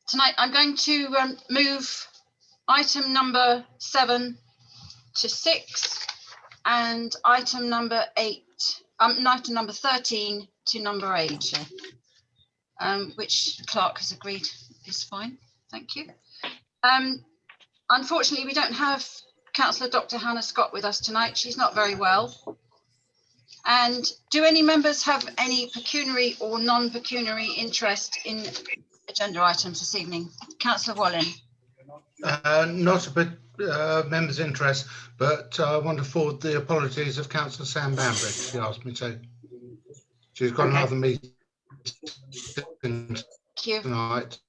tonight I'm going to move item number 7 to 6 and item number 13 to number 8, which clerk has agreed is fine. Thank you. Unfortunately, we don't have Councillor Dr. Hannah Scott with us tonight. She's not very well. And do any members have any pecuniary or non-pecuniary interest in agenda items this evening? Councillor Wallin. Not a bit members' interest, but I want to forward the apologies of Councillor Sam Bambridge. She asked me to. She's got another meeting tonight.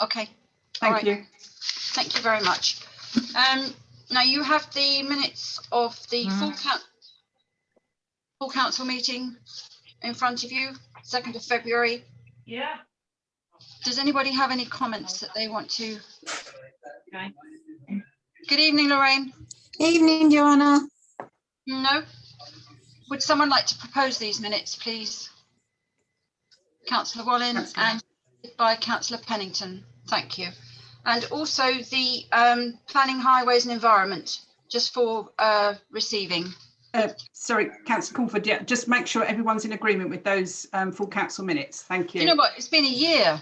Okay. Thank you. Thank you very much. Now you have the minutes of the full council meeting in front of you, 2nd of February. Yeah. Does anybody have any comments that they want to? Okay. Good evening, Lorraine. Evening, Joanna. No? Would someone like to propose these minutes, please? Councillor Wallin and by Councillor Pennington. Thank you. And also the planning, highways and environment, just for receiving. Sorry, Councillor Cornford, yeah, just make sure everyone's in agreement with those full council minutes. Thank you. You know what? It's been a year.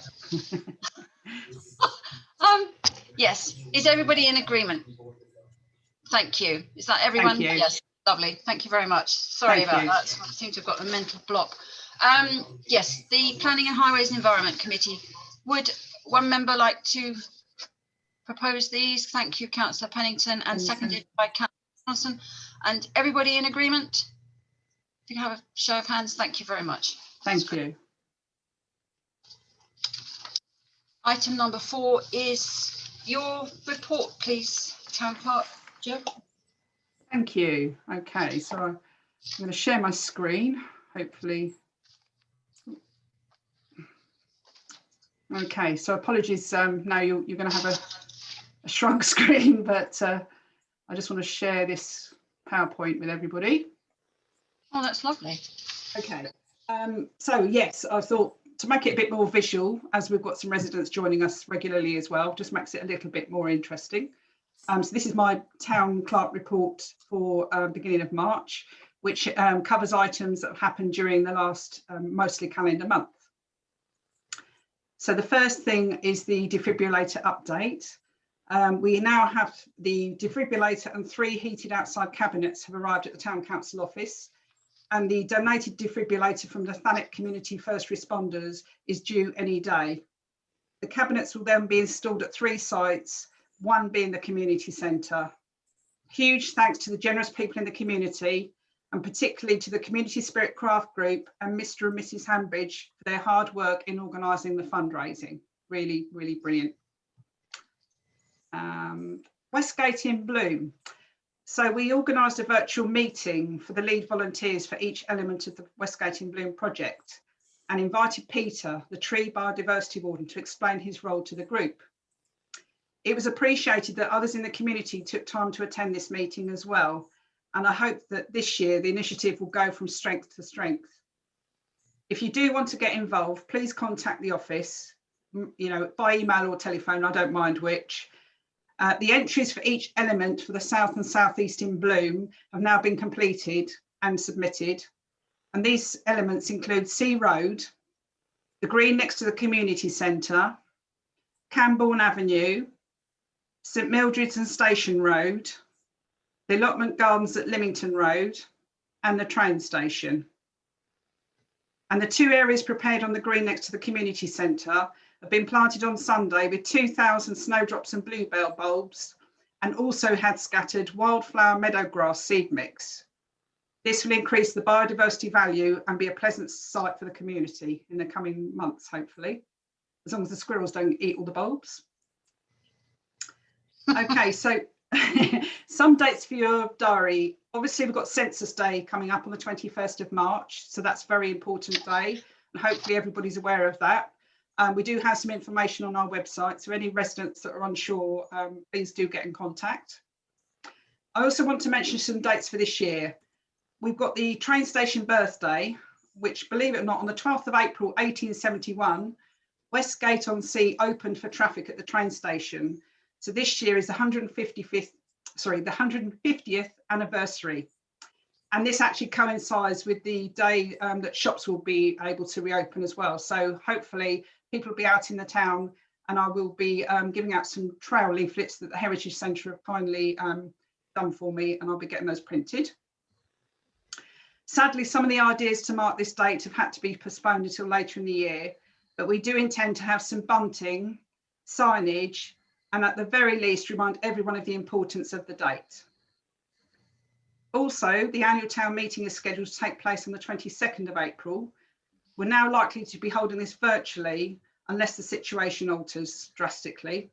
Yes. Is everybody in agreement? Thank you. Is that everyone? Thank you. Yes. Lovely. Thank you very much. Sorry about that. I seem to have got a mental block. Yes, the Planning and Highways and Environment Committee. Would one member like to propose these? Thank you, Councillor Pennington, and seconded by Councillor Johnson. And everybody in agreement? If you can have a show of hands, thank you very much. Thank you. Item number 4 is your report, please, Town Clerk Jo. Thank you. Okay, so I'm going to share my screen, hopefully. Okay, so apologies, now you're going to have a shrunk screen, but I just want to share this PowerPoint with everybody. Oh, that's lovely. Okay, so yes, I thought to make it a bit more visual, as we've got some residents joining us regularly as well, just makes it a little bit more interesting. So this is my town clerk report for beginning of March, which covers items that have happened during the last mostly calendar month. So the first thing is the defibrillator update. We now have the defibrillator and 3 heated outside cabinets have arrived at the Town Council office, and the donated defibrillator from the Thanet Community First Responders is due any day. The cabinets will then be installed at 3 sites, one being the community centre. Huge thanks to the generous people in the community, and particularly to the Community Spirit Craft Group and Mr and Mrs Hambridge for their hard work in organising the fundraising. Really, really brilliant. Westgate in Bloom. So we organised a virtual meeting for the lead volunteers for each element of the Westgate in Bloom project and invited Peter, the tree biodiversity warden, to explain his role to the group. It was appreciated that others in the community took time to attend this meeting as well, and I hope that this year the initiative will go from strength to strength. If you do want to get involved, please contact the office, you know, by email or telephone, I don't mind which. The entries for each element for the south and southeast in Bloom have now been completed and submitted. And these elements include Sea Road, the green next to the community centre, Cambourne Avenue, St Mildred's and Station Road, the allotment gardens at Lymington Road, and the train station. And the 2 areas prepared on the green next to the community centre have been planted on Sunday with 2,000 snowdrops and bluebell bulbs, and also had scattered wildflower meadowgrass seed mix. This will increase the biodiversity value and be a pleasant sight for the community in the coming months, hopefully, as long as the squirrels don't eat all the bulbs. Okay, so some dates for your diary. Obviously, we've got Census Day coming up on the 21st of March, so that's a very important day, and hopefully everybody's aware of that. We do have some information on our website, so any residents that are unsure, please do get in contact. I also want to mention some dates for this year. We've got the train station birthday, which, believe it or not, on the 12th of April 1871, Westgate-on-Sea opened for traffic at the train station. So this year is the 150th anniversary. And this actually coincides with the day that shops will be able to reopen as well. So hopefully people will be out in the town, and I will be giving out some trail leaflets that the Heritage Centre have kindly done for me, and I'll be getting those printed. Sadly, some of the ideas to mark this date have had to be postponed until later in the year, but we do intend to have some bunting, signage, and at the very least remind everyone of the importance of the date. Also, the annual town meeting is scheduled to take place on the 22nd of April. We're now likely to be holding this virtually unless the situation alters drastically,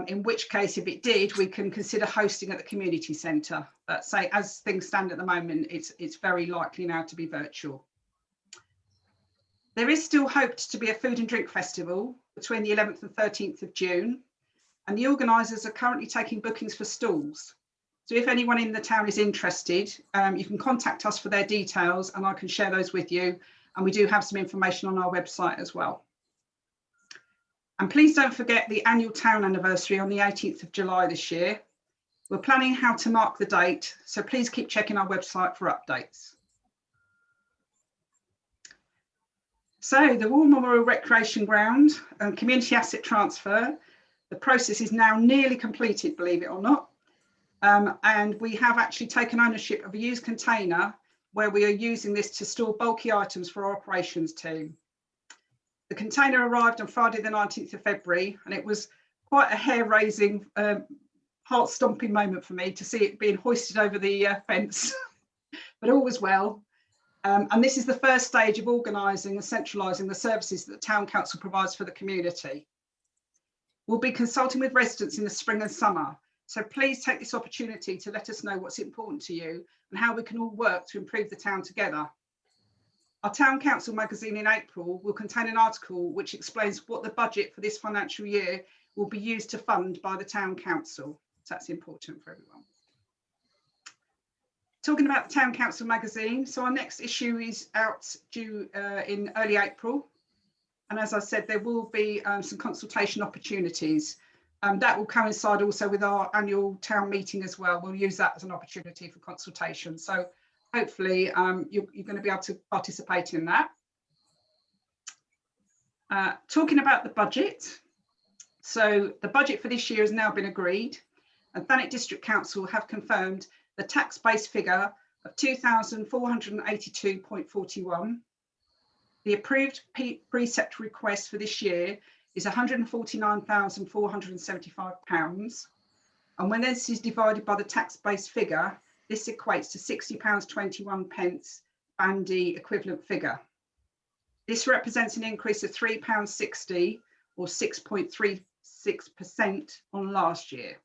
in which case, if it did, we can consider hosting at the community centre. But say, as things stand at the moment, it's very likely now to be virtual. There is still hoped to be a food and drink festival between the 11th and 13th of June, and the organisers are currently taking bookings for stalls. So if anyone in the town is interested, you can contact us for their details and I can share those with you. And we do have some information on our website as well. And please don't forget the annual town anniversary on the 18th of July this year. We're planning how to mark the date, so please keep checking our website for updates. So the War Memorial Recreation Ground and community asset transfer, the process is now nearly completed, believe it or not. And we have actually taken ownership of a used container where we are using this to store bulky items for our operations team. The container arrived on Friday the 19th of February, and it was quite a hair-raising, heart-stomping moment for me to see it being hoisted over the fence, but all was well. And this is the first stage of organising and centralising the services that the Town Council provides for the community. We'll be consulting with residents in the spring and summer, so please take this opportunity to let us know what's important to you and how we can all work to improve the town together. Our Town Council magazine in April will contain an article which explains what the budget for this financial year will be used to fund by the Town Council. So that's important for everyone. Talking about the Town Council magazine, so our next issue is out due in early April. And as I said, there will be some consultation opportunities. That will coincide also with our annual town meeting as well. We'll use that as an opportunity for consultation. So hopefully you're going to be able to participate in that. Talking about the budget. So the budget for this year has now been agreed, and Thanet District Council have confirmed the tax base figure of 2,482.41. The approved precept request for this year is £149,475. And when this is divided by the tax base figure, this equates to £60.21 bandy equivalent figure. This represents an increase of £3.60 or 6.36% on last year.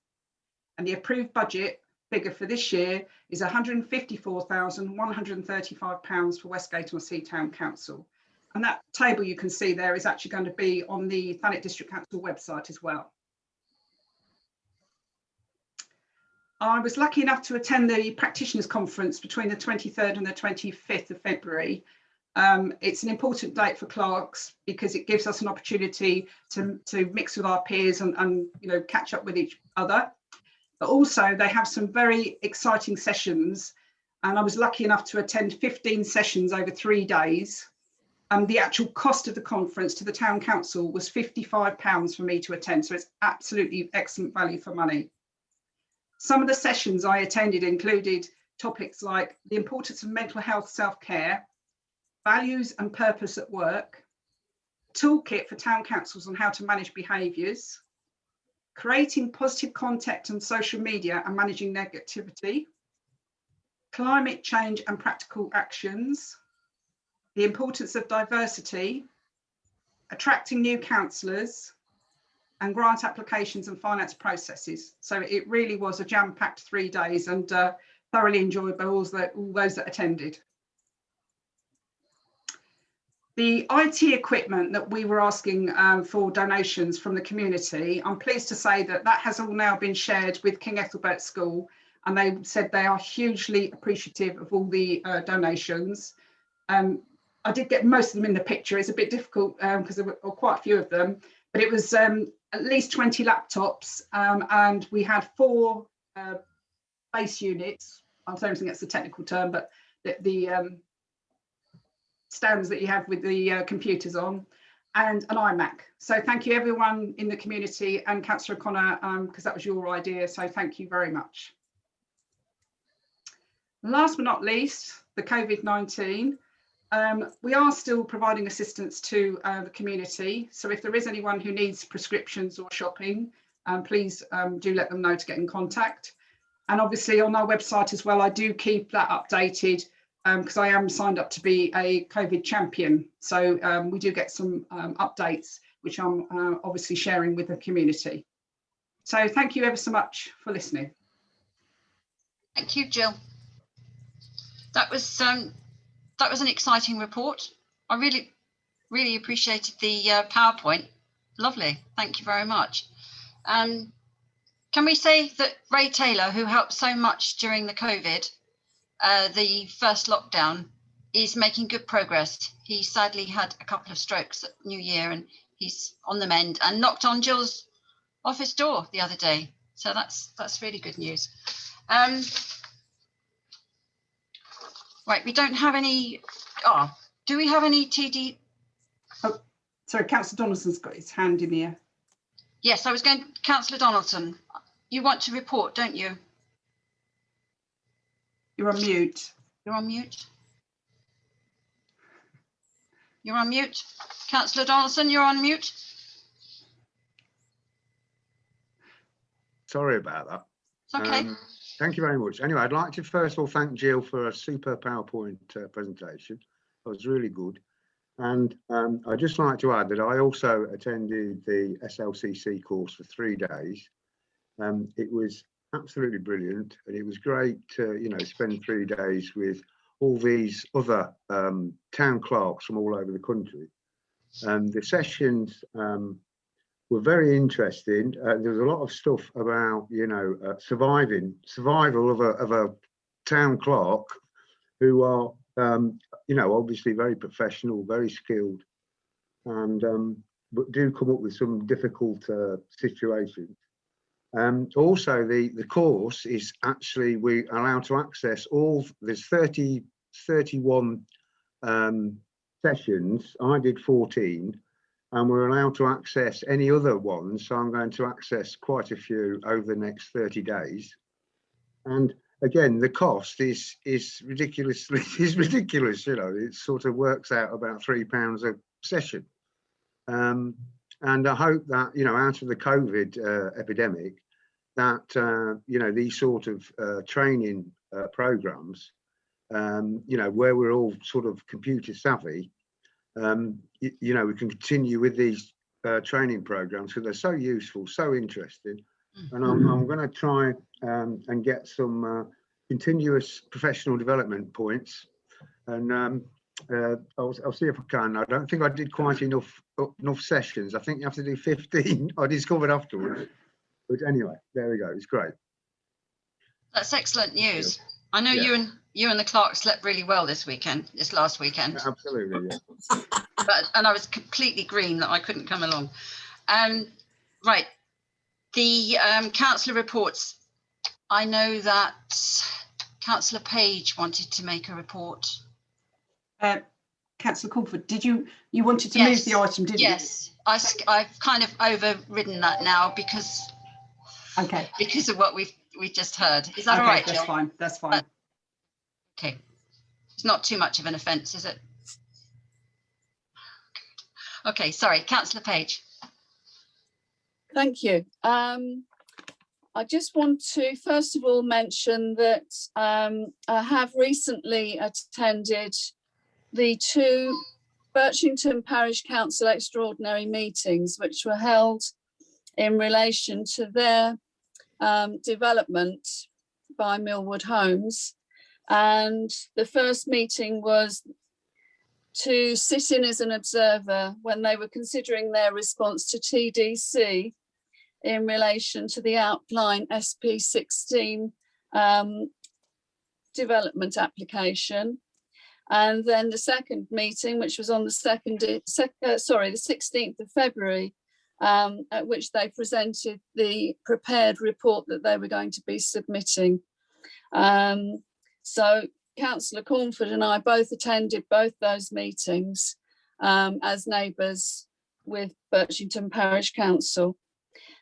And the approved budget figure for this year is £154,135 for Westgate-on-Sea Town Council. And that table you can see there is actually going to be on the Thanet District Council website as well. I was lucky enough to attend the practitioners conference between the 23rd and the 25th of February. It's an important date for clerks because it gives us an opportunity to mix with our peers and you know, catch up with each other. But also they have some very exciting sessions, and I was lucky enough to attend 15 sessions over 3 days. The actual cost of the conference to the Town Council was £55 for me to attend, so it's absolutely excellent value for money. Some of the sessions I attended included topics like the importance of mental health self-care, values and purpose at work, toolkit for town councils on how to manage behaviours, creating positive content on social media and managing negativity, climate change and practical actions, the importance of diversity, attracting new councillors, and grant applications and finance processes. So it really was a jam-packed 3 days and thoroughly enjoyed by all those that attended. The IT equipment that we were asking for donations from the community, I'm pleased to say that that has all now been shared with King Ethelbert School, and they said they are hugely appreciative of all the donations. I did get most of them in the picture. It's a bit difficult because there were quite a few of them, but it was at least 20 laptops, and we had 4 base units. I don't think that's the technical term, but the stands that you have with the computers on, and an iMac. So thank you everyone in the community, and Councillor O'Connor, because that was your idea. So thank you very much. Last but not least, the COVID-19. We are still providing assistance to the community. So if there is anyone who needs prescriptions or shopping, please do let them know to get in contact. And obviously on our website as well, I do keep that updated because I am signed up to be a COVID champion. So we do get some updates, which I'm obviously sharing with the community. So thank you ever so much for listening. Thank you, Jill. That was an exciting report. I really appreciated the PowerPoint. Lovely. Thank you very much. Can we say that Ray Taylor, who helped so much during the COVID, the first lockdown, is making good progress. He sadly had a couple of strokes at New Year, and he's on the mend and knocked on Jill's office door the other day. So that's really good news. Right, we don't have any. Do we have any TD? Oh, sorry, Councillor Donaldson's got his hand in the air. Yes, I was going. Councillor Donaldson, you want to report, don't you? You're on mute. You're on mute. You're on mute. Councillor Donaldson, you're on mute. Sorry about that. It's okay. Thank you very much. Anyway, I'd like to first of all thank Jill for a super PowerPoint presentation. It was really good. And I'd just like to add that I also attended the SLCC course for 3 days. It was absolutely brilliant, and it was great to, you know, spend 3 days with all these other town clerks from all over the country. The sessions were very interesting. There was a lot of stuff about, you know, survival of a town clerk who are, you know, obviously very professional, very skilled, and but do come up with some difficult situations. Also, the course is actually, we are allowed to access all, there's 31 sessions. I did 14. And we're allowed to access any other ones. So I'm going to access quite a few over the next 30 days. And again, the cost is ridiculous, you know, it sort of works out about £3 a session. And I hope that, you know, out of the COVID epidemic, that, you know, these sort of training programs, you know, where we're all sort of computer savvy, you know, we can continue with these training programs because they're so useful, so interesting. And I'm going to try and get some continuous professional development points, and I'll see if I can. I don't think I did quite enough sessions. I think you have to do 15. I discovered afterwards. But anyway, there we go. It's great. That's excellent news. I know you and the clerk slept really well this last weekend. Absolutely, yeah. And I was completely green that I couldn't come along. Right, the councillor reports. I know that Councillor Page wanted to make a report. Councillor Crawford, did you wanted to move the item, didn't you? Yes, I've kind of overridden that now because of what we've just heard. Is that all right, Jill? That's fine. That's fine. Okay, it's not too much of an offence, is it? Okay, sorry, Councillor Page. Thank you. I just want to first of all mention that I have recently attended the 2 Birchington Parish Council extraordinary meetings, which were held in relation to their development by Millwood Homes. And the first meeting was to sit in as an observer when they were considering their response to TDC in relation to the outline SP16 development application. And then the second meeting, which was on the 16th of February, at which they presented the prepared report that they were going to be submitting. So Councillor Cornford and I both attended both those meetings as neighbours with Birchington Parish Council.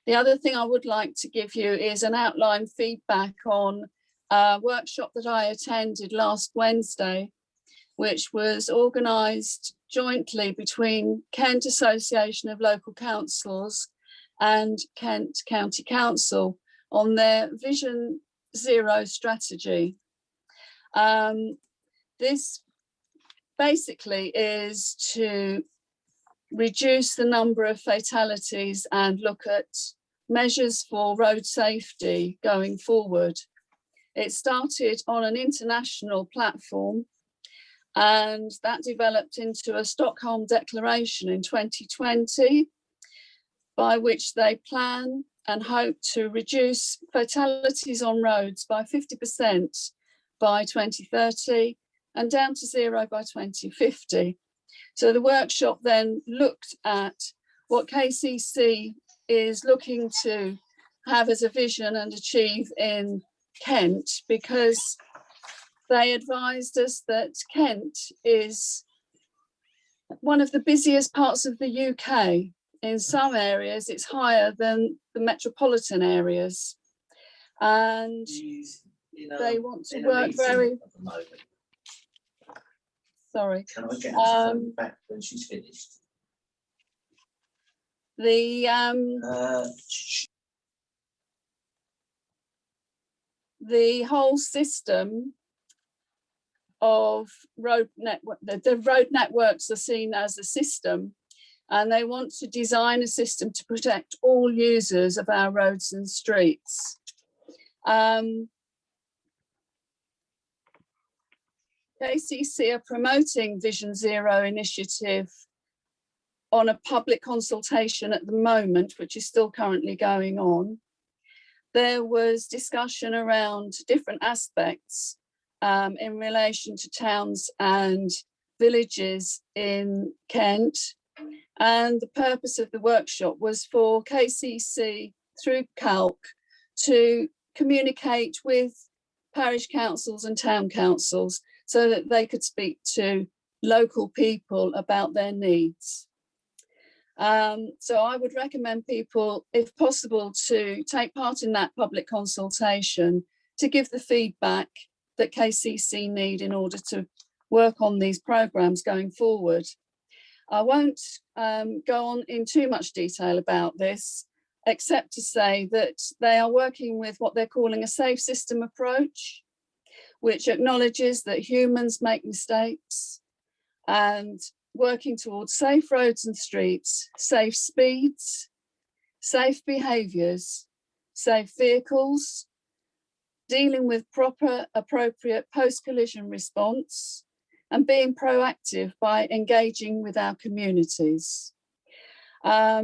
The other thing I would like to give you is an outline feedback on a workshop that I attended last Wednesday, which was organised jointly between Kent Association of Local Councils and Kent County Council on their Vision Zero strategy. This basically is to reduce the number of fatalities and look at measures for road safety going forward. It started on an international platform, and that developed into a Stockholm Declaration in 2020, by which they plan and hope to reduce fatalities on roads by 50% by 2030 and down to zero by 2050. So the workshop then looked at what KCC is looking to have as a vision and achieve in Kent, because they advised us that Kent is one of the busiest parts of the UK. In some areas, it's higher than the metropolitan areas. And they want to work very... Sorry. Can I get her to phone back when she's finished? The whole system of road network, the road networks are seen as a system, and they want to design a system to protect all users of our roads and streets. KCC are promoting Vision Zero initiative on a public consultation at the moment, which is still currently going on. There was discussion around different aspects in relation to towns and villages in Kent. And the purpose of the workshop was for KCC through CALC to communicate with parish councils and town councils so that they could speak to local people about their needs. So I would recommend people, if possible, to take part in that public consultation to give the feedback that KCC need in order to work on these programmes going forward. I won't go on in too much detail about this, except to say that they are working with what they're calling a safe system approach, which acknowledges that humans make mistakes, and working towards safe roads and streets, safe speeds, safe behaviours, safe vehicles, dealing with proper, appropriate post-collision response, and being proactive by engaging with our communities. There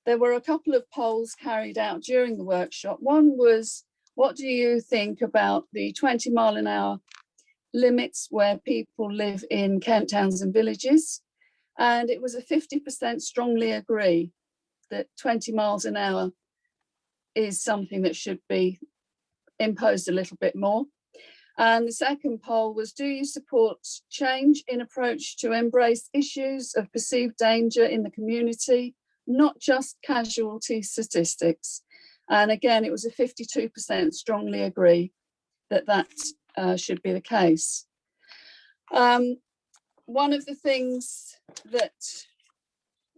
were a couple of polls carried out during the workshop. One was, what do you think about the 20-mile-an-hour limits where people live in Kent towns and villages? And it was a 50% strongly agree that 20 miles an hour is something that should be imposed a little bit more. And the second poll was, do you support change in approach to embrace issues of perceived danger in the community, not just casualty statistics? And again, it was a 52% strongly agree that that should be the case. One of the things that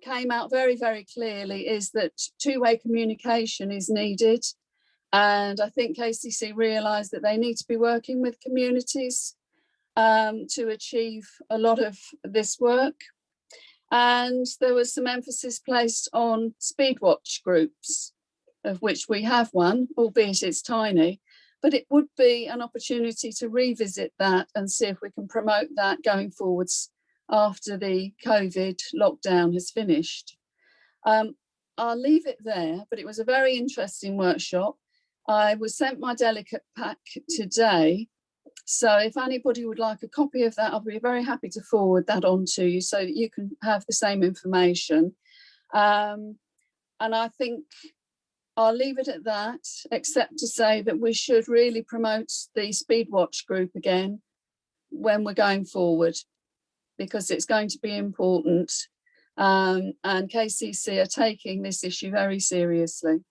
came out very, very clearly is that two-way communication is needed. And I think KCC realised that they need to be working with communities to achieve a lot of this work. And there was some emphasis placed on Speedwatch groups, of which we have one, albeit it's tiny, but it would be an opportunity to revisit that and see if we can promote that going forwards after the COVID lockdown has finished. I'll leave it there, but it was a very interesting workshop. I was sent my delegate pack today, So if anybody would like a copy of that, I'll be very happy to forward that on to you so that you can have the same information. And I think I'll leave it at that, except to say that we should really promote the Speedwatch group again when we're going forward, because it's going to be important. And KCC are taking this issue very seriously.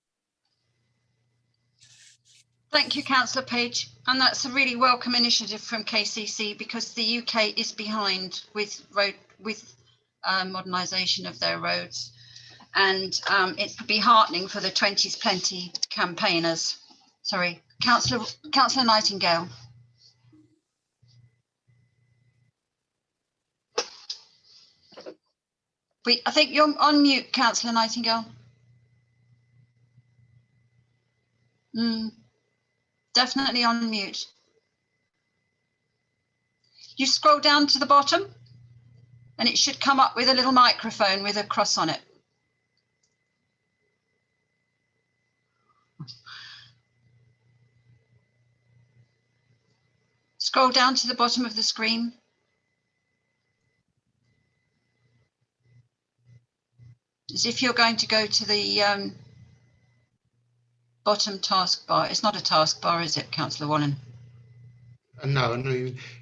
Thank you, Councillor Page. And that's a really welcome initiative from KCC, because the UK is behind with modernisation of their roads. And it would be heartening for the 20's Plenty campaigners. Sorry, Councillor Nightingale. I think you're on mute, Councillor Nightingale. Definitely on mute. You scroll down to the bottom and it should come up with a little microphone with a cross on it. Scroll down to the bottom of the screen. As if you're going to go to the bottom taskbar. It's not a taskbar, is it, Councillor Wallen? No,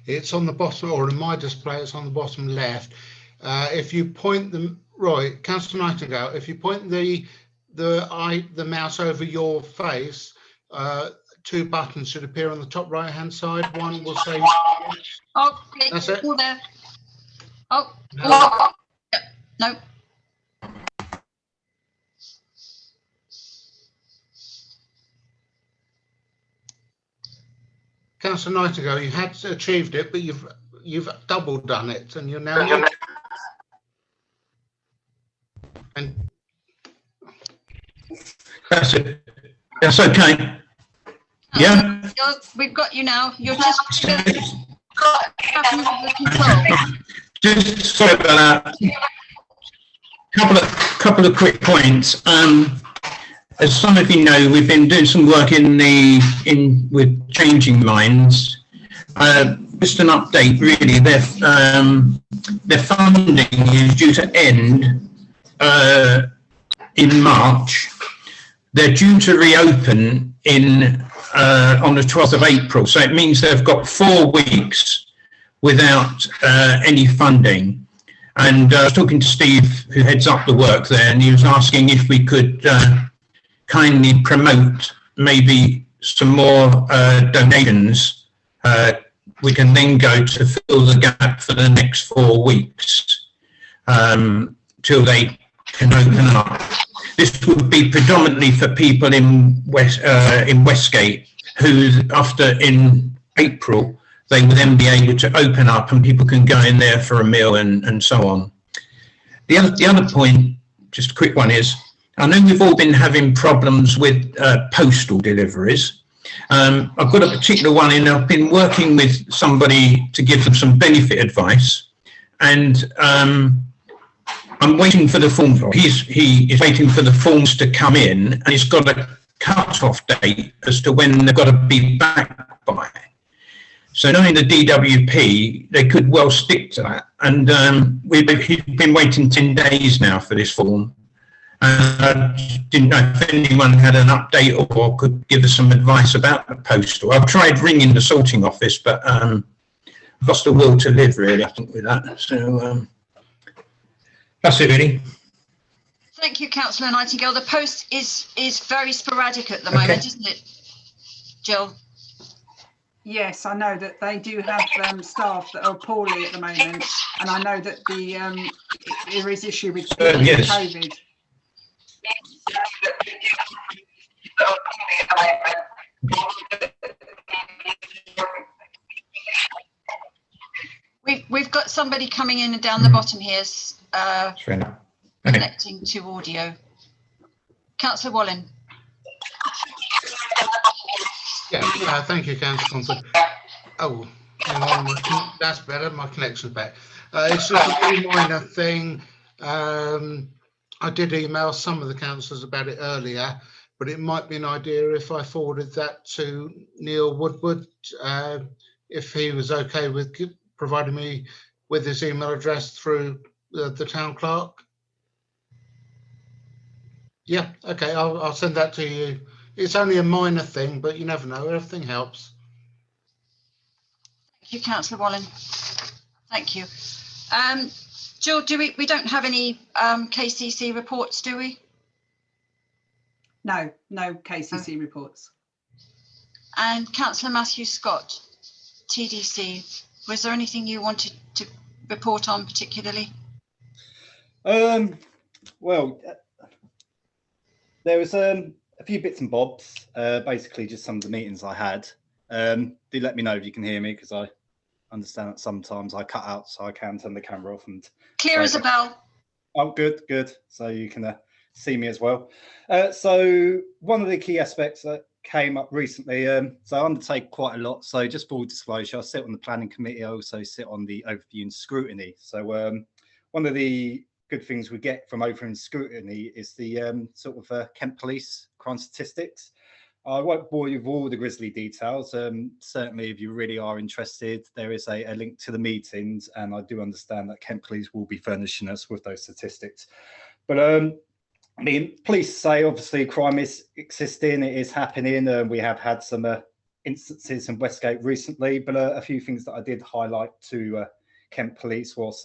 it's on the bottom, or in my display, it's on the bottom left. If you point them right, Councillor Nightingale, if you point the mouse over your face, two buttons should appear on the top right hand side. One will say oh, click. That's it. All there. Oh, No. No. Councillor Nightingale, you had achieved it, but you've double done it, and you're now. And that's it. That's okay. Yeah. We've got you now. You're just control. Just sorry about that. Couple of quick points. As some of you know, we've been doing some work with Changing Minds. Just an update, really. Their funding is due to end in March. They're due to reopen on the 12th of April. So it means they've got 4 weeks without any funding. And I was talking to Steve, who heads up the work there, and he was asking if we could kindly promote maybe some more donations. We can then go to fill the gap for the next 4 weeks till they can open up. This would be predominantly for people in Westgate, who in April, they will then be able to open up and people can go in there for a meal and so on. The other point, just a quick one, is I know we've all been having problems with postal deliveries. I've got a particular one in. I've been working with somebody to give them some benefit advice, and I'm waiting for the forms. He is waiting for the forms to come in, and he's got a cut-off date as to when they've got to be back by. So knowing the DWP, they could well stick to that. And he's been waiting 10 days now for this form. I didn't know if anyone had an update or could give us some advice about the postal. I've tried ringing the sorting office, but I've lost the will to live, really, I think, with that. So that's it, really. Thank you, Councillor Nightingale. The post is very sporadic at the moment, isn't it, Jill? Yes, I know that they do have staff that are poorly at the moment, and I know that there is issue with yes. COVID. We've got somebody coming in and down the bottom here, connecting to audio. Councillor Wallen. Yeah, thank you, Councillor Conford. Oh, hang on, that's better. My connection's back. It's just a really minor thing. I did email some of the councillors about it earlier, but it might be an idea if I forwarded that to Neil Woodward, if he was okay with providing me with his email address through the town clerk. Yeah, okay, I'll send that to you. It's only a minor thing, but you never know, everything helps. Thank you, Councillor Wallen. Thank you. Jill, we don't have any KCC reports, do we? No KCC reports. And Councillor Matthew Scott, TDC, was there anything you wanted to report on particularly? Well, there was a few bits and bobs, basically just some of the meetings I had. Do let me know if you can hear me, because I understand that sometimes I cut out, so I can turn the camera off. And clear as a bell. Oh, good. So you can see me as well. So one of the key aspects that came up recently, so I undertake quite a lot. So just full disclosure, I sit on the planning committee. I also sit on the overview and scrutiny. So one of the good things we get from overview and scrutiny is the sort of Kent Police crime statistics. I won't bore you with all the grisly details. Certainly, if you really are interested, there is a link to the meetings, and I do understand that Kent Police will be furnishing us with those statistics. But I mean, police say obviously crime is existing, it is happening. We have had some instances in Westgate recently, but a few things that I did highlight to Kent Police was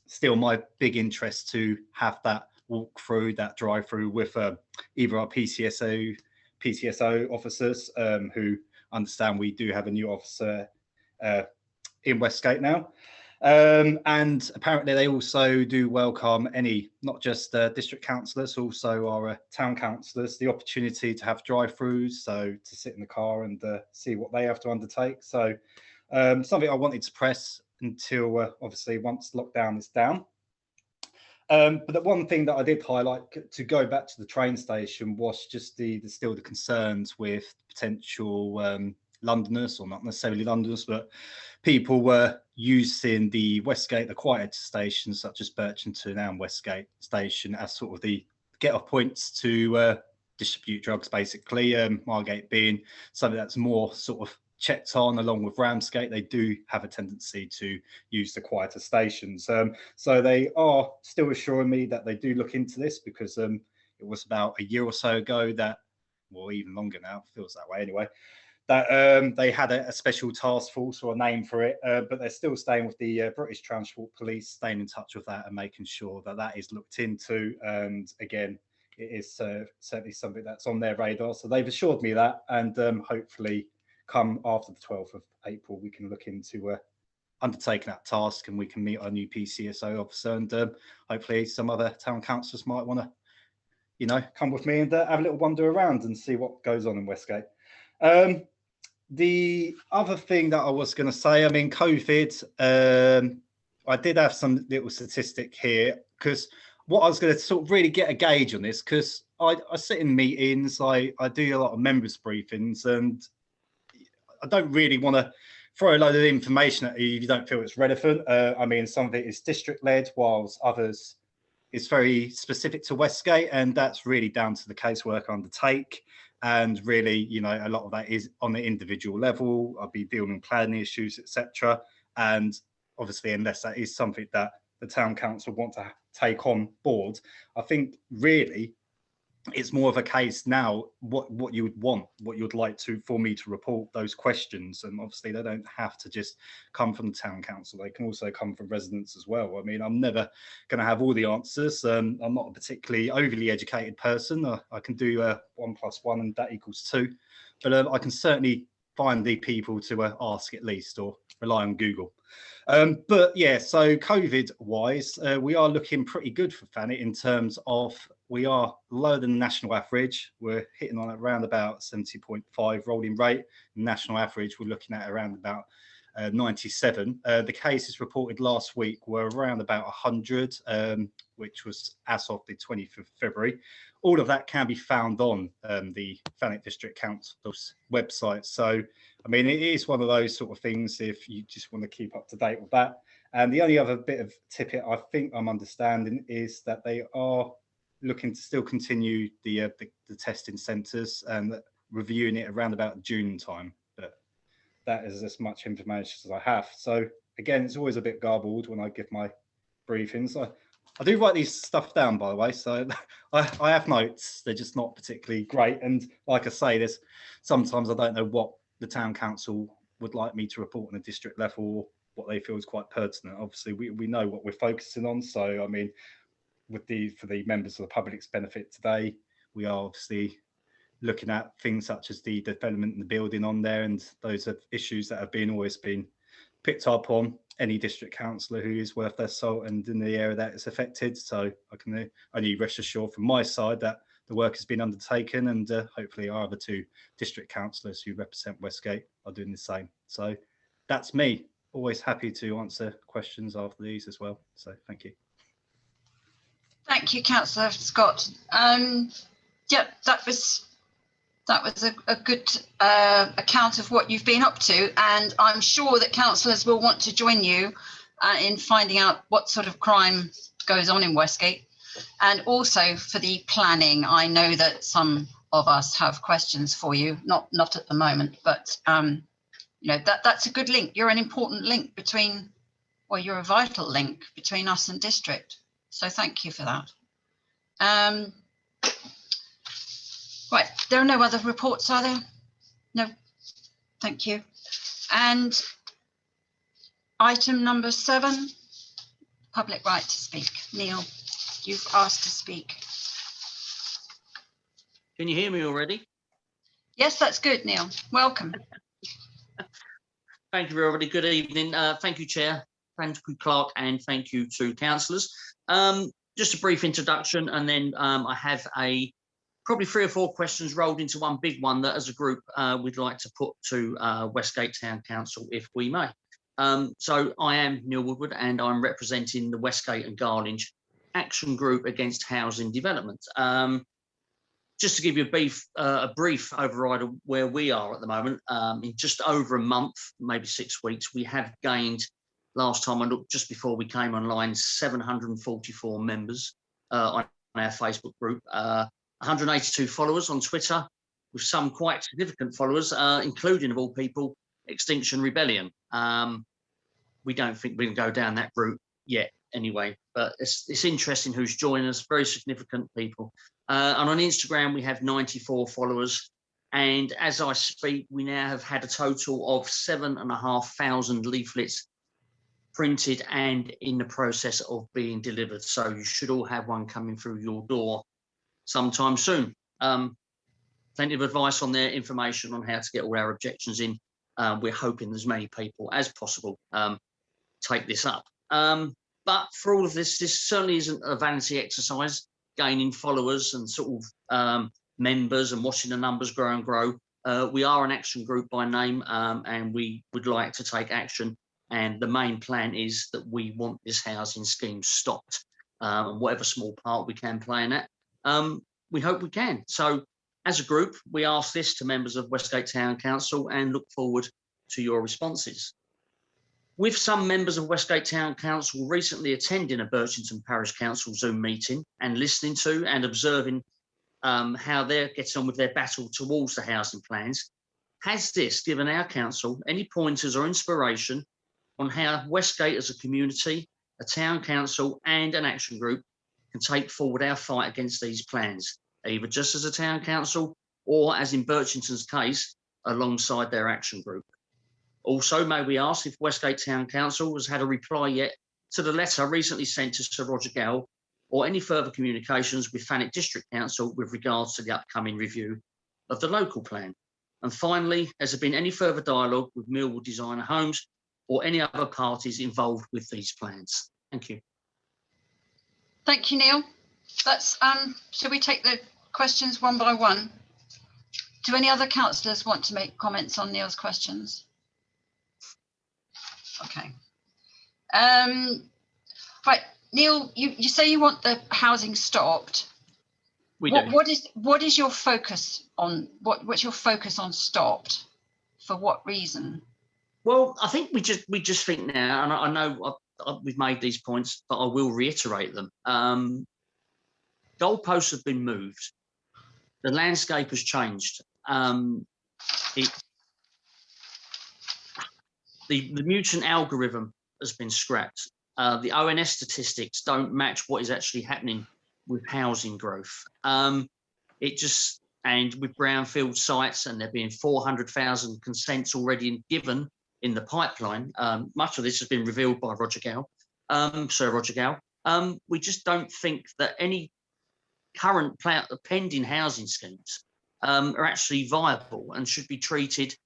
still my big interest to have that walk through, that drive through with either our PCSO officers who understand we do have a new officer in Westgate now. And apparently they also do welcome any, not just district councillors, also our town councillors, the opportunity to have drive-throughs, so to sit in the car and see what they have to undertake. So something I wanted to press until obviously once lockdown is down. But the one thing that I did highlight, to go back to the train station, was just still the concerns with potential Londoners, or not necessarily Londoners, but people were using the Westgate, the quieter stations such as Birchington and Westgate station as sort of the get-off points to distribute drugs, basically. Margate being something that's more sort of checked on, along with Ramsgate. They do have a tendency to use the quieter stations. So they are still assuring me that they do look into this, because it was about a year or so ago that, well, even longer now, feels that way anyway, that they had a special task force, or a name for it, but they're still staying with the British Transport Police, staying in touch with that and making sure that that is looked into. And again, it is certainly something that's on their radar. So they've assured me that, and hopefully come after the 12th of April, we can look into undertaking that task, and we can meet our new PCSO officer, and hopefully some other town councillors might want to, you know, come with me and have a little wander around and see what goes on in Westgate. The other thing that I was going to say, I mean, COVID, I did have some little statistic here, because what I was going to sort of really get a gauge on this, because I sit in meetings, I do a lot of members briefings, and I don't really want to throw a load of information at you if you don't feel it's relevant. I mean, some of it is district-led, whilst others is very specific to Westgate, and that's really down to the casework I undertake. And really, you know, a lot of that is on the individual level. I'll be dealing with planning issues, etc. And obviously, unless that is something that the town council want to take on board, I think really it's more of a case now what you would want, what you would like for me to report those questions. And obviously they don't have to just come from the town council, they can also come from residents as well. I mean, I'm never going to have all the answers. I'm not a particularly overly educated person. I can do 1 + 1 and that equals 2, but I can certainly find the people to ask at least, or rely on Google. But yeah, so COVID wise, we are looking pretty good for Thanet in terms of, we are lower than the national average. We're hitting on around about 70.5 rolling rate. National average, we're looking at around about 97. The cases reported last week were around about 100, which was as of the 20th of February. All of that can be found on the Thanet District Council's website. So, I mean, it is one of those sort of things if you just want to keep up to date with that. And the only other bit of tippet I think I'm understanding is that they are looking to still continue the testing centres and reviewing it around about June time. But that is as much information as I have. So again, it's always a bit garbled when I give my briefings. I do write these stuff down, by the way, so I have notes. They're just not particularly great. And like I say, there's sometimes I don't know what the town council would like me to report on a district level, or what they feel is quite pertinent. Obviously, we know what we're focusing on. So, I mean, for the members of the public's benefit today, we are obviously looking at things such as the development and the building on there, and those are issues that have always been picked up on any district councillor who is worth their salt and in the area that is affected. So I can only rest assured from my side that the work has been undertaken, and hopefully our other two district councillors who represent Westgate are doing the same. So that's me. Always happy to answer questions after these as well. So thank you. Thank you, Councillor Scott. Yeah, that was a good account of what you've been up to, and I'm sure that councillors will want to join you in finding out what sort of crime goes on in Westgate, and also for the planning. I know that some of us have questions for you, not at the moment, but you know, that's a good link. You're an important link between, well, you're a vital link between us and district. So thank you for that. Right, there are no other reports, are there? No, thank you. And item number 7, public right to speak. Neil, you've asked to speak. Can you hear me already? Yes, that's good, Neil. Welcome. Thank you, everybody. Good evening. Thank you, Chair. Thank you, Clerk, and thank you to councillors. Just a brief introduction, and then I have probably 3 or 4 questions rolled into one big one that, as a group, we'd like to put to Westgate Town Council, if we may. So I am Neil Woodward, and I'm representing the Westgate and Garlinge Action Group Against Housing Development. Just to give you a brief override of where we are at the moment, in just over a month, maybe 6 weeks, we have gained, last time I looked just before we came online, 744 members on our Facebook group, 182 followers on Twitter, with some quite significant followers, including, of all people, Extinction Rebellion. We don't think we can go down that route yet anyway, but it's interesting who's joining us, very significant people. And on Instagram, we have 94 followers. And as I speak, we now have had a total of 7,500 leaflets printed and in the process of being delivered. So you should all have one coming through your door sometime soon. Plenty of advice on there, information on how to get all our objections in. We're hoping as many people as possible take this up. But for all of this, this certainly isn't a vanity exercise, gaining followers and sort of members and watching the numbers grow and grow. We are an action group by name, and we would like to take action. And the main plan is that we want this housing scheme stopped, and whatever small part we can play in that, we hope we can. So as a group, we ask this to members of Westgate Town Council and look forward to your responses. With some members of Westgate Town Council recently attending a Birchington Parish Council Zoom meeting and listening to and observing how they're getting on with their battle towards the housing plans, has this given our council any pointers or inspiration on how Westgate as a community, a town council and an action group can take forward our fight against these plans, either just as a town council or, as in Birchington's case, alongside their action group? Also, may we ask if Westgate Town Council has had a reply yet to the letter recently sent to Sir Roger Gale, or any further communications with Thanet District Council with regards to the upcoming review of the local plan? And finally, has there been any further dialogue with Millwall Designer Homes or any other parties involved with these plans? Thank you. Thank you, Neil. That's shall we take the questions one by one? Do any other councillors want to make comments on Neil's questions? Okay. Right, Neil, you say you want the housing stopped. We do. What is your focus on? What's your focus on stopped? For what reason? Well, I think we just think now, and I know we've made these points, but I will reiterate them. Goalposts have been moved. The landscape has changed. the mutant algorithm has been scrapped. The ONS statistics don't match what is actually happening with housing growth. And with brownfield sites, and there being 400,000 consents already given in the pipeline, much of this has been revealed by Roger Gow, Sir Roger Gow. We just don't think that any current pending housing schemes are actually viable and should be treated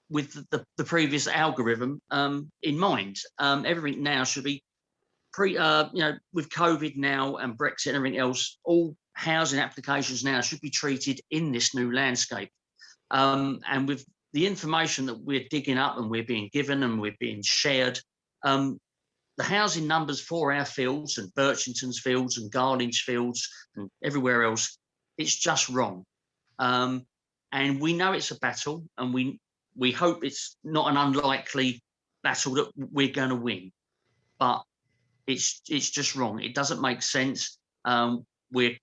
with the previous algorithm in mind. Everything now should be with COVID now and Brexit and everything else, all housing applications now should be treated in this new landscape. And with the information that we're digging up and we're being given and we're being shared, the housing numbers for our fields and Birchington's fields and Garland's fields and everywhere else, it's just wrong. And we know it's a battle, and we hope it's not an unlikely battle that we're going to win, but it's just wrong. It doesn't make sense. We're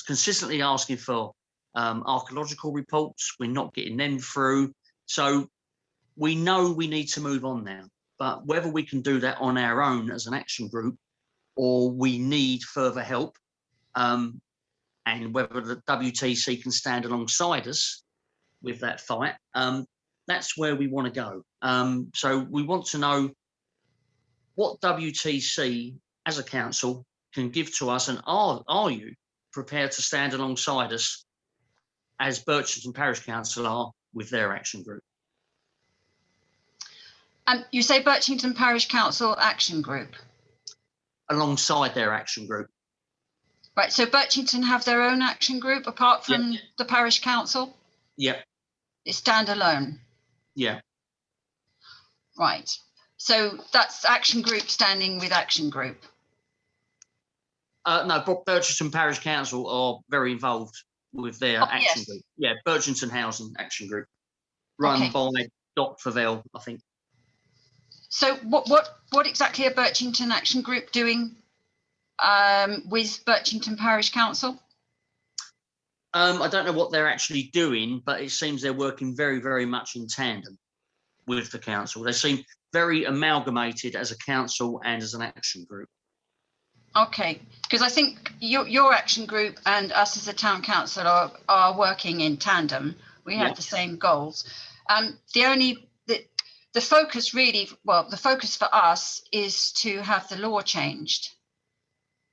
consistently asking for archaeological reports. We're not getting them through. So we know we need to move on now, but whether we can do that on our own as an action group or we need further help, and whether the WTC can stand alongside us with that fight, that's where we want to go. So we want to know what WTC as a council can give to us, and are you prepared to stand alongside us as Birchington Parish Council are with their action group? You say Birchington Parish Council Action Group? Alongside their action group. Right, so Birchington have their own action group apart from the Parish Council? Yep. It's standalone? Yeah. Right, so that's action group standing with action group? No, Birchington Parish Council are very involved with their action group. Yeah, Birchington Housing Action Group, run by Doc Favell, I think. So what exactly are Birchington Action Group doing with Birchington Parish Council? I don't know what they're actually doing, but it seems they're working very, very much in tandem with the council. They seem very amalgamated as a council and as an action group. Okay, because I think your action group and us as a town council are working in tandem. We have the same goals. The focus really, well, the focus for us is to have the law changed,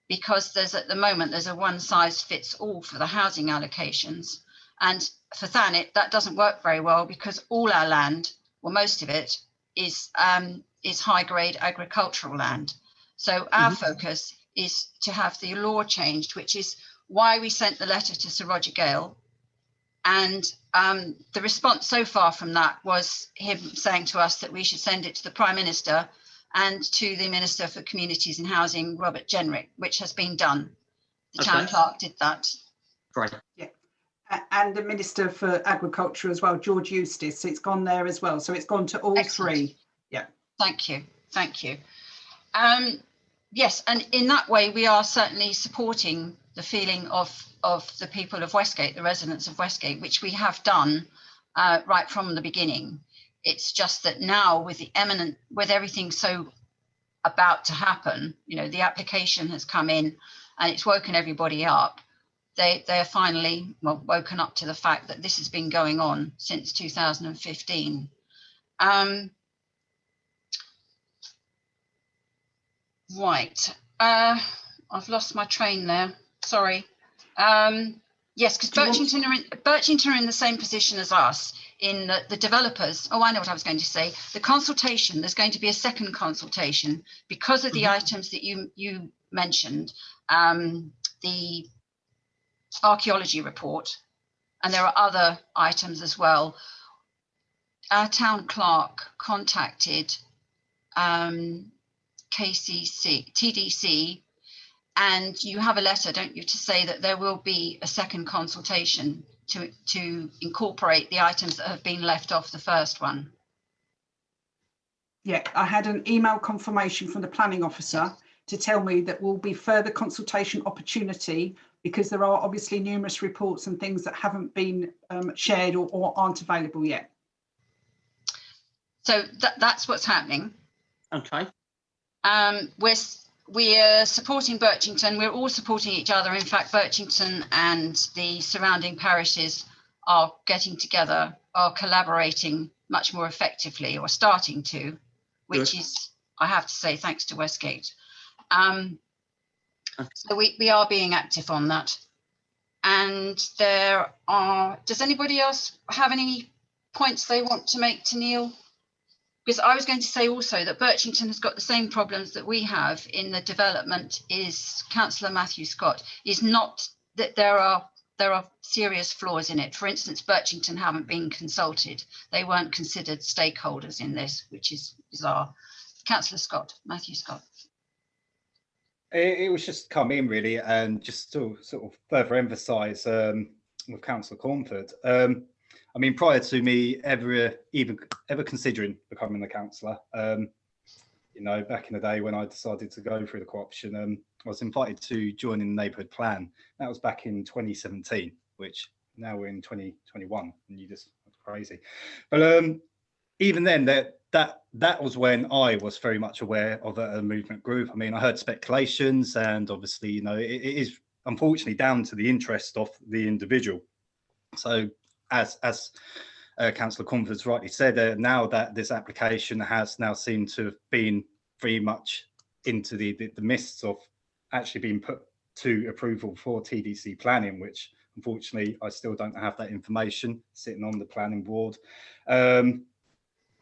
because at the moment there's a one size fits all for the housing allocations, and for Thanet that doesn't work very well because all our land, well, most of it is high grade agricultural land. So our focus is to have the law changed, which is why we sent the letter to Sir Roger Gale. And the response so far from that was him saying to us that we should send it to the Prime Minister and to the Minister for Communities and Housing, Robert Jenrick, which has been done. The town clerk did that. Right. Yeah. And the Minister for Agriculture as well, George Eustace. It's gone there as well. So it's gone to all three. Yeah. Thank you. Thank you. Yes, and in that way, we are certainly supporting the feeling of the people of Westgate, the residents of Westgate, which we have done right from the beginning. It's just that now with everything so about to happen, the application has come in and it's woken everybody up. They're finally woken up to the fact that this has been going on since 2015. Right, I've lost my train there. Sorry. Yes, because Birchington are in the same position as us in the developers. Oh, I know what I was going to say. The consultation, there's going to be a second consultation because of the items that you mentioned, the archaeology report, and there are other items as well. Our town clerk contacted TDC, and you have a letter, don't you, to say that there will be a second consultation to incorporate the items that have been left off the first one. Yeah, I had an email confirmation from the planning officer to tell me that will be further consultation opportunity, because there are obviously numerous reports and things that haven't been shared or aren't available yet. So that's what's happening. Okay. We're supporting Birchington. We're all supporting each other. In fact, Birchington and the surrounding parishes are getting together, are collaborating much more effectively, or starting to, which is, I have to say, thanks to Westgate. So we are being active on that. And does anybody else have any points they want to make to Neil? Because I was going to say also that Birchington has got the same problems that we have in the development. Is Councillor Matthew Scott is not that there are serious flaws in it. For instance, Birchington haven't been consulted. They weren't considered stakeholders in this, which is bizarre. Councillor Scott, Matthew Scott. It was just come in really, and just to sort of further emphasise with Councillor Cornford. I mean, prior to me ever considering becoming a councillor, you know, back in the day when I decided to go through the co-option, I was invited to join in the neighbourhood plan. That was back in 2017, which now we're in 2021, and that's crazy. But even then, that was when I was very much aware of a movement group. I mean, I heard speculations, and obviously, you know, it is unfortunately down to the interest of the individual. So as Councillor Cornford's rightly said, now that this application has now seemed to have been very much into the mists of actually being put to approval for TDC planning, which unfortunately I still don't have that information sitting on the planning board.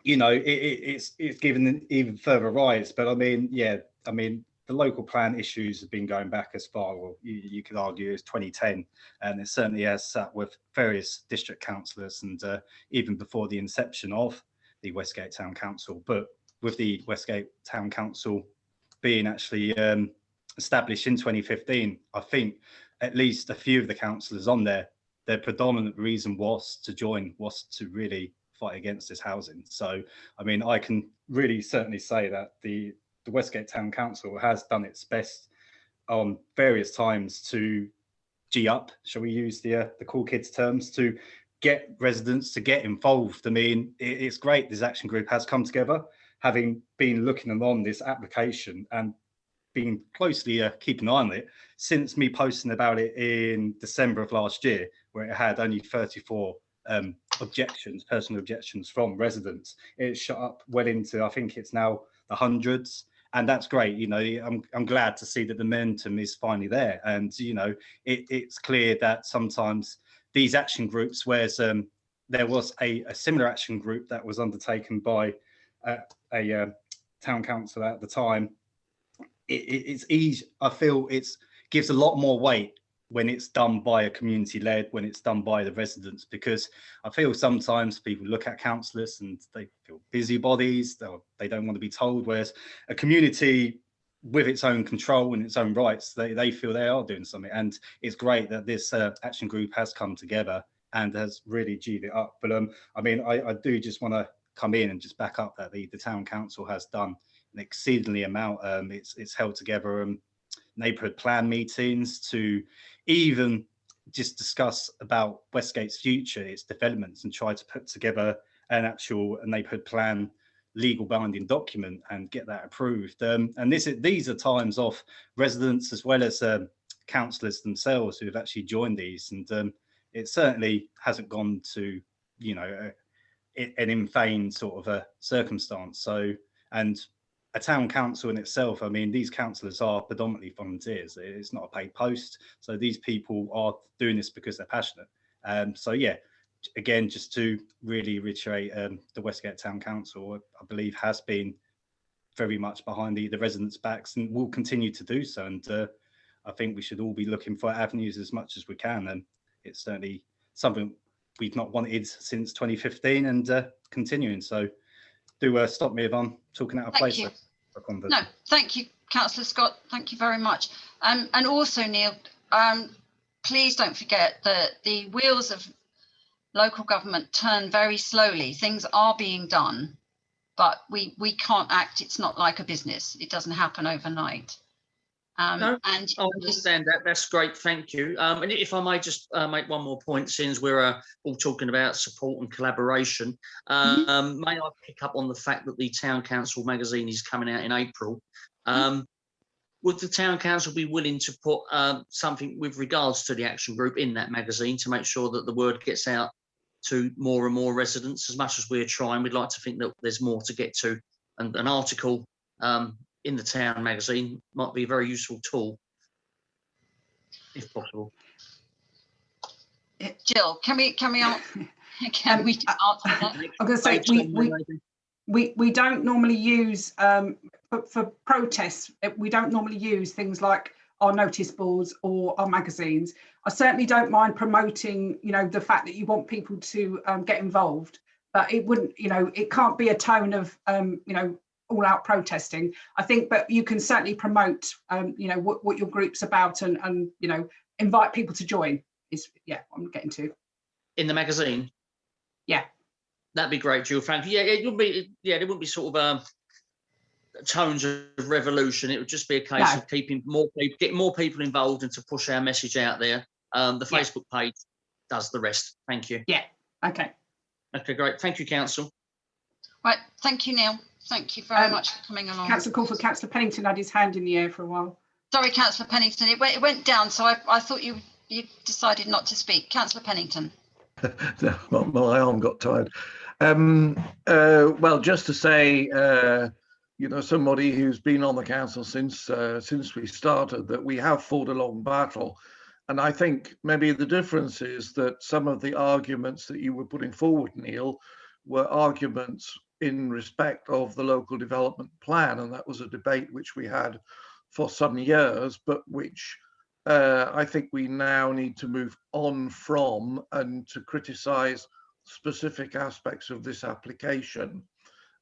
You know, it's given an even further rise. But I mean, yeah, I mean, the local plan issues have been going back as far, or you could argue, as 2010, and it certainly has sat with various district councillors, and even before the inception of the Westgate Town Council. But with the Westgate Town Council being actually established in 2015, I think at least a few of the councillors on there, their predominant reason was to really fight against this housing. So, I mean, I can really certainly say that the Westgate Town Council has done its best on various times to G up, shall we use the cool kids terms, to get residents to get involved. I mean, it's great this action group has come together, having been looking on this application and been closely keeping an eye on it since me posting about it in December of last year, where it had only 34 personal objections from residents. It's shot up well into, I think it's now the hundreds. And that's great. You know, I'm glad to see that the momentum is finally there. And, you know, it's clear that sometimes these action groups, whereas there was a similar action group that was undertaken by a town council at the time, it's easy. I feel it gives a lot more weight when it's done by a community led, when it's done by the residents, because I feel sometimes people look at councillors and they feel busybodies, they don't want to be told, whereas a community with its own control and its own rights, they feel they are doing something. And it's great that this action group has come together and has really G'd it up. But I mean, I do just want to come in and just back up that the town council has done an exceedingly amount. It's held together neighbourhood plan meetings to even just discuss about Westgate's future, its developments, and try to put together an actual neighbourhood plan legal binding document and get that approved. And these are times of residents as well as councillors themselves who have actually joined these, and it certainly hasn't gone to, you know, an insane sort of a circumstance. So, and a town council in itself, I mean, these councillors are predominantly volunteers. It's not a paid post. So these people are doing this because they're passionate. So yeah, again, just to really reiterate, the Westgate Town Council, I believe, has been very much behind the residents' backs and will continue to do so. And I think we should all be looking for avenues as much as we can. And it's certainly something we've not wanted since 2015 and continuing. So do stop me if I'm talking out of place. No, thank you, Councillor Scott. Thank you very much. And also, Neil, please don't forget that the wheels of local government turn very slowly. Things are being done, but we can't act. It's not like a business. It doesn't happen overnight. No, And I understand that. That's great. Thank you. And if I may just make one more point, since we're all talking about support and collaboration, may I pick up on the fact that the Town Council magazine is coming out in April? Would the Town Council be willing to put something with regards to the action group in that magazine to make sure that the word gets out to more and more residents? As much as we're trying, we'd like to think that there's more to get to, and an article in the Town magazine might be a very useful tool, if possible. Jill, can we answer that? I'm going to say we don't normally use for protests. We don't normally use things like our notice boards or our magazines. I certainly don't mind promoting, you know, the fact that you want people to get involved, but it wouldn't, you know, it can't be a tone of, you know, all out protesting, I think, but you can certainly promote, you know, what your group's about and, you know, invite people to join is, yeah, what I'm getting to. In the magazine? Yeah. That'd be great, Jill. Thank you. Yeah, it would be, yeah, there wouldn't be sort of tones of revolution. It would just be a case of keeping more people, getting more people involved and to push our message out there. The Facebook page does the rest. Thank you. Yeah. Okay. Okay, great. Thank you, Council. Right. Thank you, Neil. Thank you very much for coming along. Councillor Crawford, Councillor Pennington had his hand in the air for a while. Sorry, Councillor Pennington. It went down, so I thought you decided not to speak. Councillor Pennington. No, my arm got tired. Well, just to say, you know, somebody who's been on the council since we started, that we have fought a long battle. And I think maybe the difference is that some of the arguments that you were putting forward, Neil, were arguments in respect of the local development plan. And that was a debate which we had for some years, but which I think we now need to move on from and to criticise specific aspects of this application.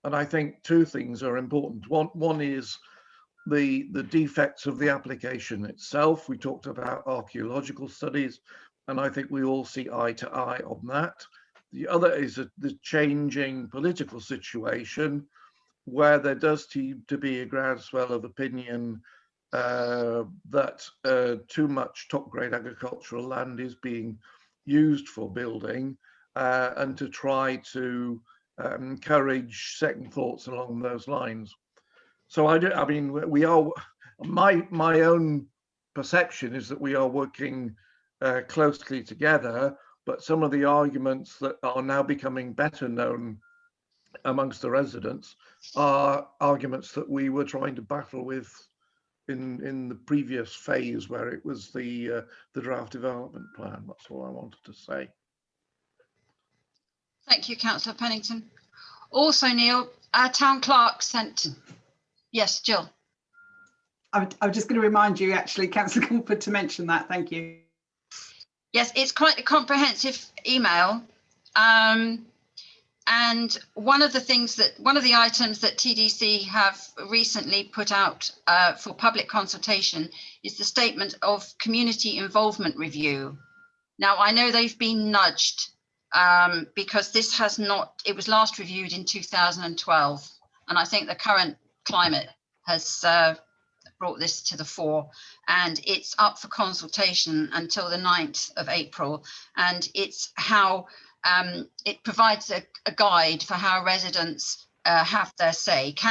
And I think two things are important. One is the defects of the application itself. We talked about archaeological studies, and I think we all see eye to eye on that. The other is the changing political situation, where there does seem to be a groundswell of opinion that too much top-grade agricultural land is being used for building, and to try to encourage second thoughts along those lines. So I mean, we are. My own perception is that we are working closely together, but some of the arguments that are now becoming better known amongst the residents are arguments that we were trying to battle with in the previous phase, where it was the draft development plan. That's all I wanted to say. Thank you, Councillor Pennington. Also, Neil, our town clerk sent. Yes, Jill. I'm just going to remind you, actually, Councillor Crawford, to mention that. Thank you. Yes, it's quite a comprehensive email. And one of the items that TDC have recently put out for public consultation is the statement of community involvement review. Now, I know they've been nudged because this has not, it was last reviewed in 2012. And I think the current climate has brought this to the fore, and it's up for consultation until the 9th of April. And it's how it provides a guide for how residents can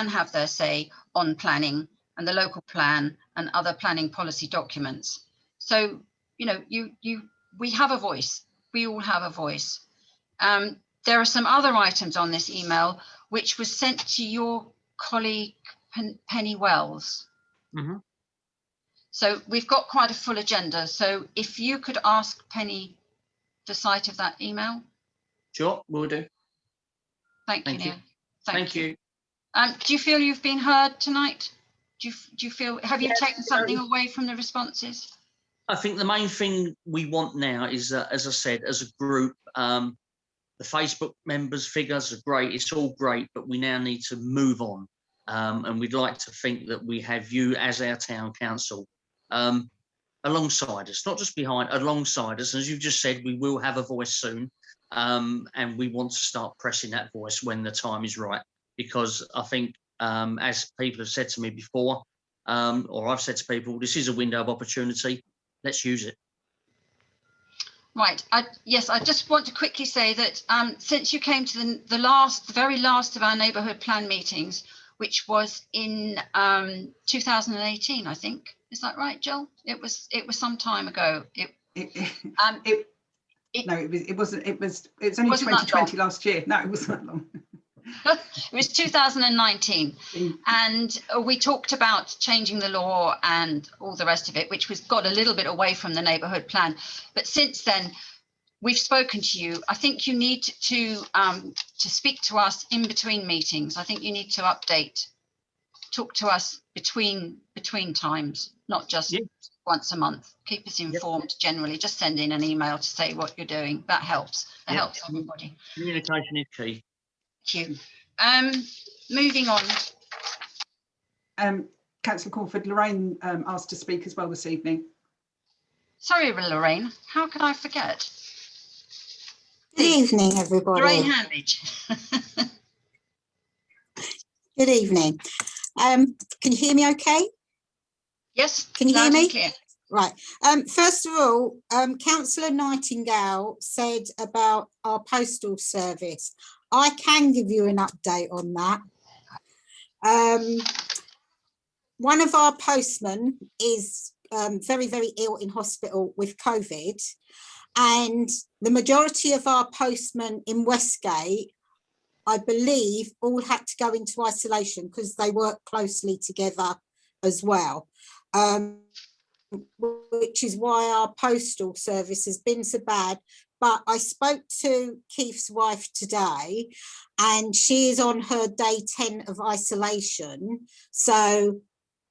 have their say on planning and the local plan and other planning policy documents. So, you know, we have a voice. We all have a voice. There are some other items on this email which was sent to your colleague Penny Wells. Mm-hmm. So we've got quite a full agenda. So if you could ask Penny the site of that email. Sure, will do. Thank you, Neil. Thank you. Do you feel you've been heard tonight? Do you feel, have you taken something away from the responses? I think the main thing we want now is, as I said, as a group, the Facebook members figures are great. It's all great, but we now need to move on. And we'd like to think that we have you as our town council alongside us, not just behind, alongside us. As you've just said, we will have a voice soon. And we want to start pressing that voice when the time is right, because I think, as people have said to me before, or I've said to people, this is a window of opportunity. Let's use it. Right. Yes, I just want to quickly say that since you came to the very last of our neighbourhood plan meetings, which was in 2018, I think. Is that right, Jill? It was some time ago. It wasn't. It was only 2020 last year. No, it wasn't that long. It was 2019, and we talked about changing the law and all the rest of it, which got a little bit away from the neighbourhood plan. But since then, we've spoken to you. I think you need to speak to us in between meetings. I think you need to talk to us between times, not just once a month. Keep us informed generally. Just send in an email to say what you're doing. That helps. It helps everybody. Communication is key. Thank you. Moving on. Councillor Crawford, Lorraine asked to speak as well this evening. Sorry, Lorraine. How could I forget? Good evening, everybody. Lorraine Handage. Good evening. Can you hear me okay? Yes. Can you hear me? Clear. Right. First of all, Councillor Nightingale said about our postal service. I can give you an update on that. One of our postmen is very, very ill in hospital with COVID, and the majority of our postmen in Westgate, I believe, all had to go into isolation because they work closely together as well. Which is why our postal service has been so bad. But I spoke to Keith's wife today, and she is on her day 10 of isolation. So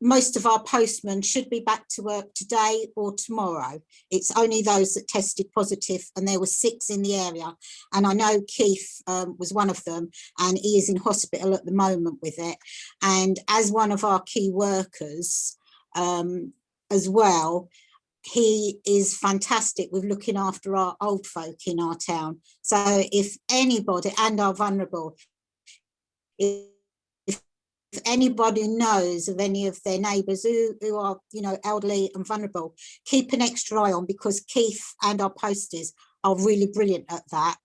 most of our postmen should be back to work today or tomorrow. It's only those that tested positive, and there were 6 in the area. And I know Keith was one of them, and he is in hospital at the moment with it. And as one of our key workers as well, he is fantastic with looking after our old folk in our town. So if anybody, and our vulnerable, if anybody knows of any of their neighbours who are, you know, elderly and vulnerable, keep an extra eye on, because Keith and our posters are really brilliant at that.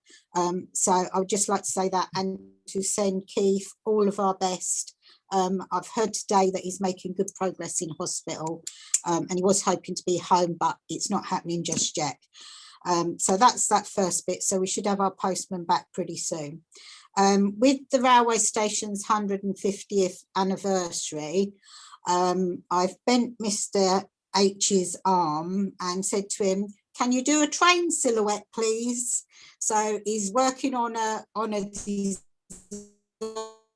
So I would just like to say that, and to send Keith all of our best. I've heard today that he's making good progress in hospital, and he was hoping to be home, but it's not happening just yet. So that's that first bit. So we should have our postman back pretty soon. With the railway station's 150th anniversary, I've bent Mr. H's arm and said to him, can you do a train silhouette, please? So he's working on a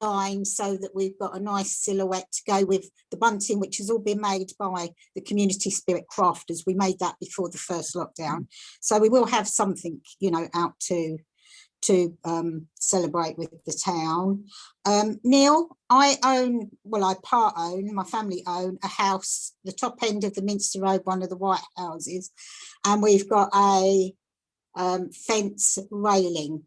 design so that we've got a nice silhouette to go with the bunting, which has all been made by the Community Spirit Crafters. We made that before the first lockdown. So we will have something, you know, out to celebrate with the town. Neil, I part own, my family own a house, the top end of the Minster Road, one of the white houses, and we've got a fence railing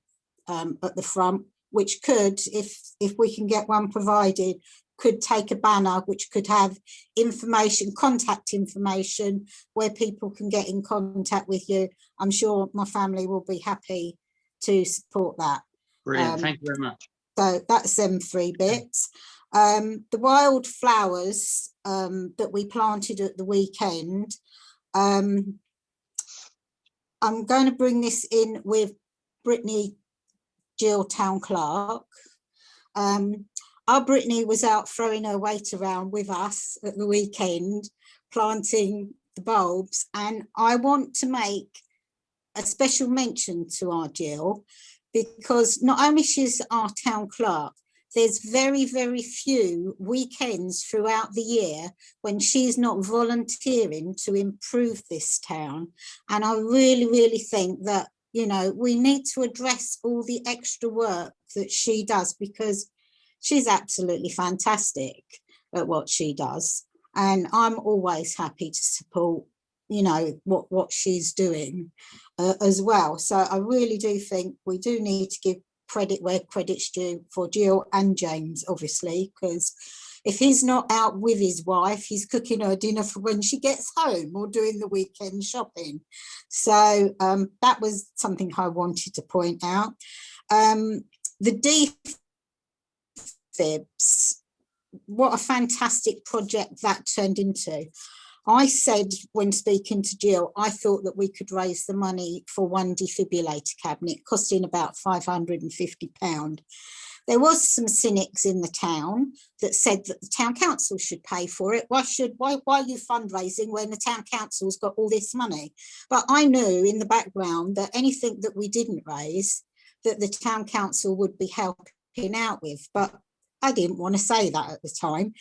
at the front, which could, if we can get one provided, could take a banner which could have information, contact information, where people can get in contact with you. I'm sure my family will be happy to support that. Brilliant, thank you very much. So that's them 3 bits. The wildflowers that we planted at the weekend, I'm going to bring this in with Brittany Jill Town Clerk. Our Brittany was out throwing her weight around with us at the weekend, planting the bulbs, and I want to make a special mention to our Jill, because not only she's our town clerk, there's very, very few weekends throughout the year when she's not volunteering to improve this town. And I really, really think that, you know, we need to address all the extra work that she does, because she's absolutely fantastic at what she does. And I'm always happy to support, you know, what she's doing as well. So I really do think we do need to give credit where credit's due for Jill and James, obviously, because if he's not out with his wife, he's cooking her dinner for when she gets home or doing the weekend shopping. So that was something I wanted to point out. The DFIBs, what a fantastic project that turned into. I said when speaking to Jill, I thought that we could raise the money for one defibrillator cabinet, costing about £550. There was some cynics in the town that said that the town council should pay for it. Why are you fundraising when the town council's got all this money? But I knew in the background that anything that we didn't raise, that the town council would be helping out with. But I didn't want to say that at the time.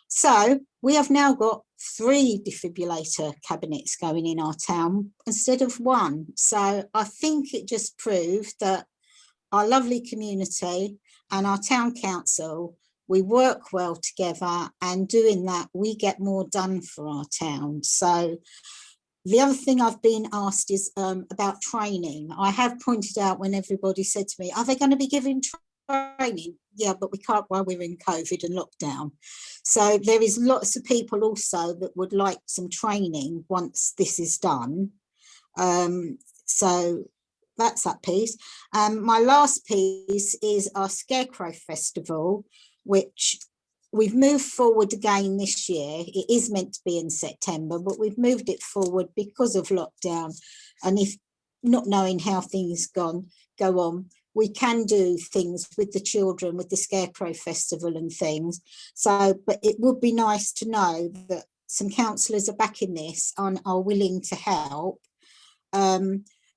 So we have now got 3 defibrillator cabinets going in our town instead of 1. So I think it just proved that our lovely community and our town council, we work well together, and doing that, we get more done for our town. So the other thing I've been asked is about training. I have pointed out when everybody said to me, are they going to be giving training? Yeah, but we can't while we're in COVID and lockdown. So there is lots of people also that would like some training once this is done. So that's that piece. My last piece is our Scarecrow Festival, which we've moved forward again this year. It is meant to be in September, but we've moved it forward because of lockdown. And if not knowing how things go on, we can do things with the children, with the Scarecrow Festival and things. So, but it would be nice to know that some councillors are backing this and are willing to help,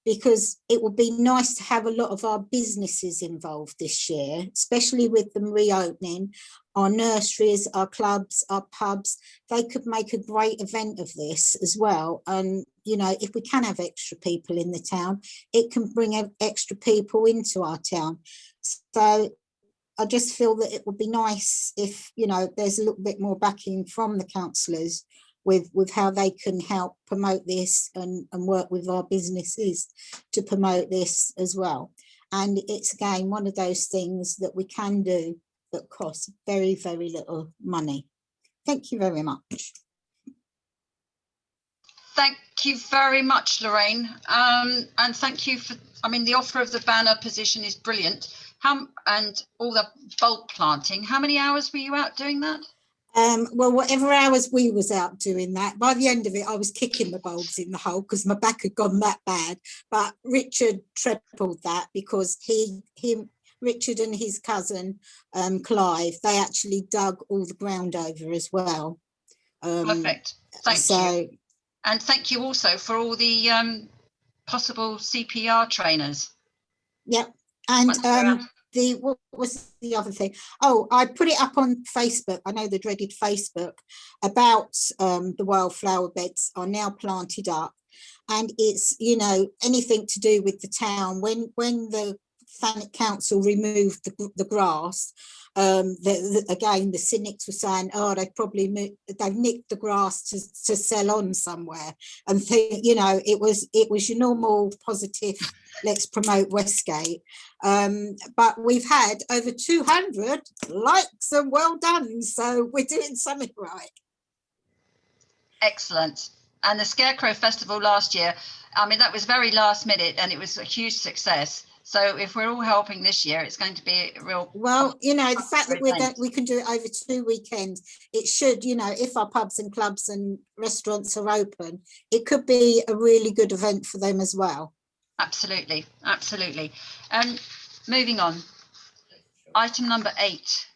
because it would be nice to have a lot of our businesses involved this year, especially with them reopening. Our nurseries, our clubs, our pubs, they could make a great event of this as well. And, you know, if we can have extra people in the town, it can bring extra people into our town. So I just feel that it would be nice if, you know, there's a little bit more backing from the councillors with how they can help promote this and work with our businesses to promote this as well. And it's, again, one of those things that we can do that costs very, very little money. Thank you very much. Thank you very much, Lorraine. And thank you for, I mean, the offer of the banner position is brilliant. And all the bulb planting, how many hours were you out doing that? Well, whatever hours we was out doing that, by the end of it, I was kicking the bulbs in the hole because my back had gone that bad. But Richard trebled that because Richard and his cousin, Clive, they actually dug all the ground over as well. Perfect. Thank you. And thank you also for all the possible CPR trainers. Yep. And what was the other thing? Oh, I put it up on Facebook. I know the dreaded Facebook about the wildflower beds are now planted up, and it's, you know, anything to do with the town. When the Thanet Council removed the grass, again the cynics were saying, oh, they've nicked the grass to sell on somewhere, and you know, it was your normal positive, let's promote Westgate. But we've had over 200 likes and well done, so we're doing something right. Excellent. And the Scarecrow Festival last year, I mean, that was very last minute and it was a huge success. So if we're all helping this year, it's going to be a real... Well, you know, the fact that we can do it over 2 weekends, it should, you know, if our pubs and clubs and restaurants are open, it could be a really good event for them as well. Absolutely, absolutely. Moving on, item number 8,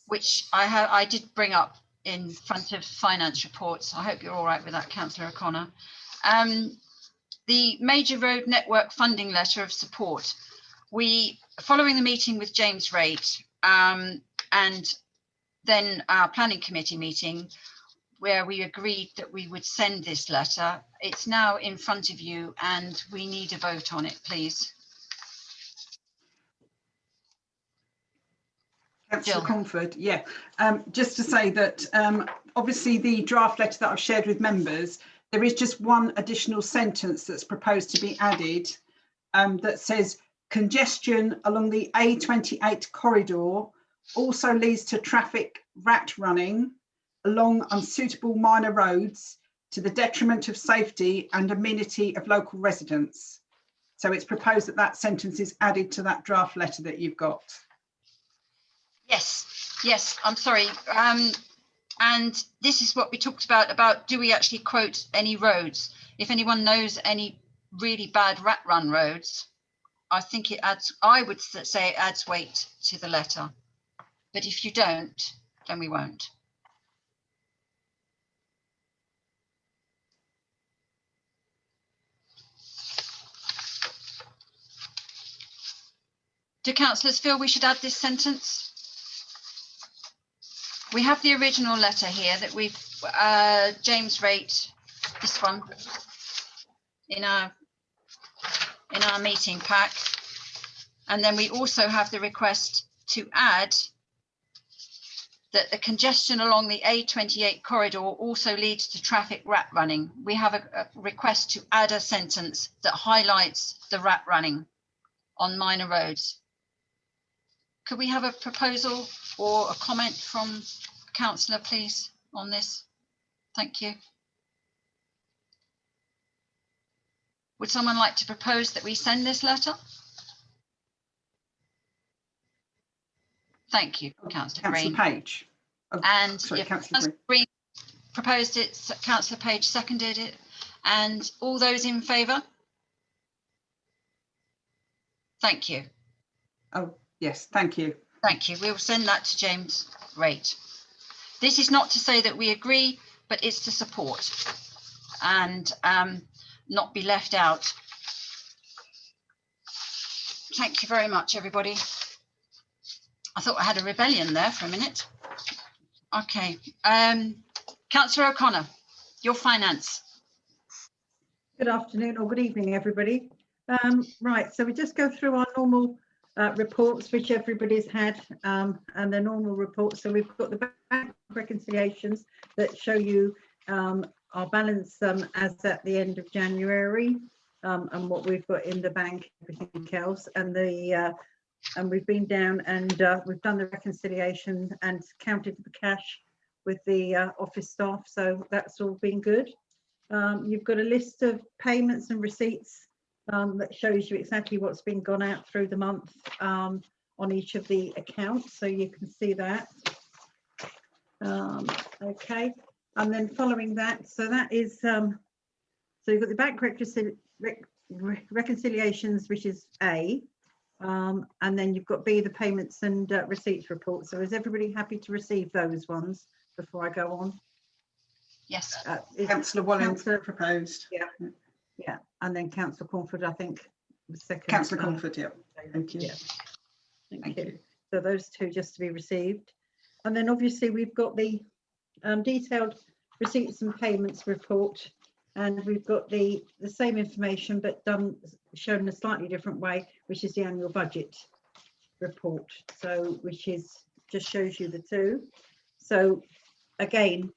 which I did bring up in front of finance reports. I hope you're all right with that, Councillor O'Connor. The Major Road Network funding letter of support. Following the meeting with James Raitt and then our planning committee meeting, where we agreed that we would send this letter, it's now in front of you and we need a vote on it, please. Councillor Comfort, yeah. Just to say that obviously the draft letter that I've shared with members, there is just one additional sentence that's proposed to be added that says congestion along the A28 corridor also leads to traffic rat running along unsuitable minor roads to the detriment of safety and amenity of local residents. So it's proposed that that sentence is added to that draft letter that you've got. Yes, I'm sorry. And this is what we talked about do we actually quote any roads? If anyone knows any really bad rat run roads, I think it adds, I would say it adds weight to the letter. But if you don't, then we won't. Do councillors feel we should add this sentence? We have the original letter here that we've, James Rate, this one, in our meeting pack. And then we also have the request to add that the congestion along the A28 corridor also leads to traffic rat running. We have a request to add a sentence that highlights the rat running on minor roads. Could we have a proposal or a comment from councillor, please, on this? Thank you. Would someone like to propose that we send this letter? Thank you, Councillor Green. Councillor Page. Oh, and sorry, if Councillor Green proposed it, Councillor Page seconded it, and all those in favour? Thank you. Oh, yes, thank you. Thank you. We'll send that to James Rate. This is not to say that we agree, but it's to support and not be left out. Thank you very much, everybody. I thought I had a rebellion there for a minute. Okay. Councillor O'Connor, your finance. Good afternoon or good evening, everybody. Right, so we just go through our normal reports, which everybody's had, and the normal reports. So we've got the bank reconciliations that show you our balance as at the end of January, and what we've got in the bank, everything else, and the and we've been down and we've done the reconciliation and counted the cash with the office staff, so that's all been good. You've got a list of payments and receipts that shows you exactly what's been gone out through the month on each of the accounts, so you can see that. Okay, and then following that, so that is so you've got the bank reconciliations, which is A, and then you've got B, the payments and receipts report. So is everybody happy to receive those ones before I go on? Yes. Councillor Walling proposed. Yeah. Yeah, and then Councillor Cornford, I think, was second. Councillor Cornford, yeah. Thank you. Yeah. Thank you. So those two just to be received. And then obviously we've got the detailed receipts and payments report, and we've got the same information but shown in a slightly different way, which is the annual budget report. So which is just shows you the two. So again,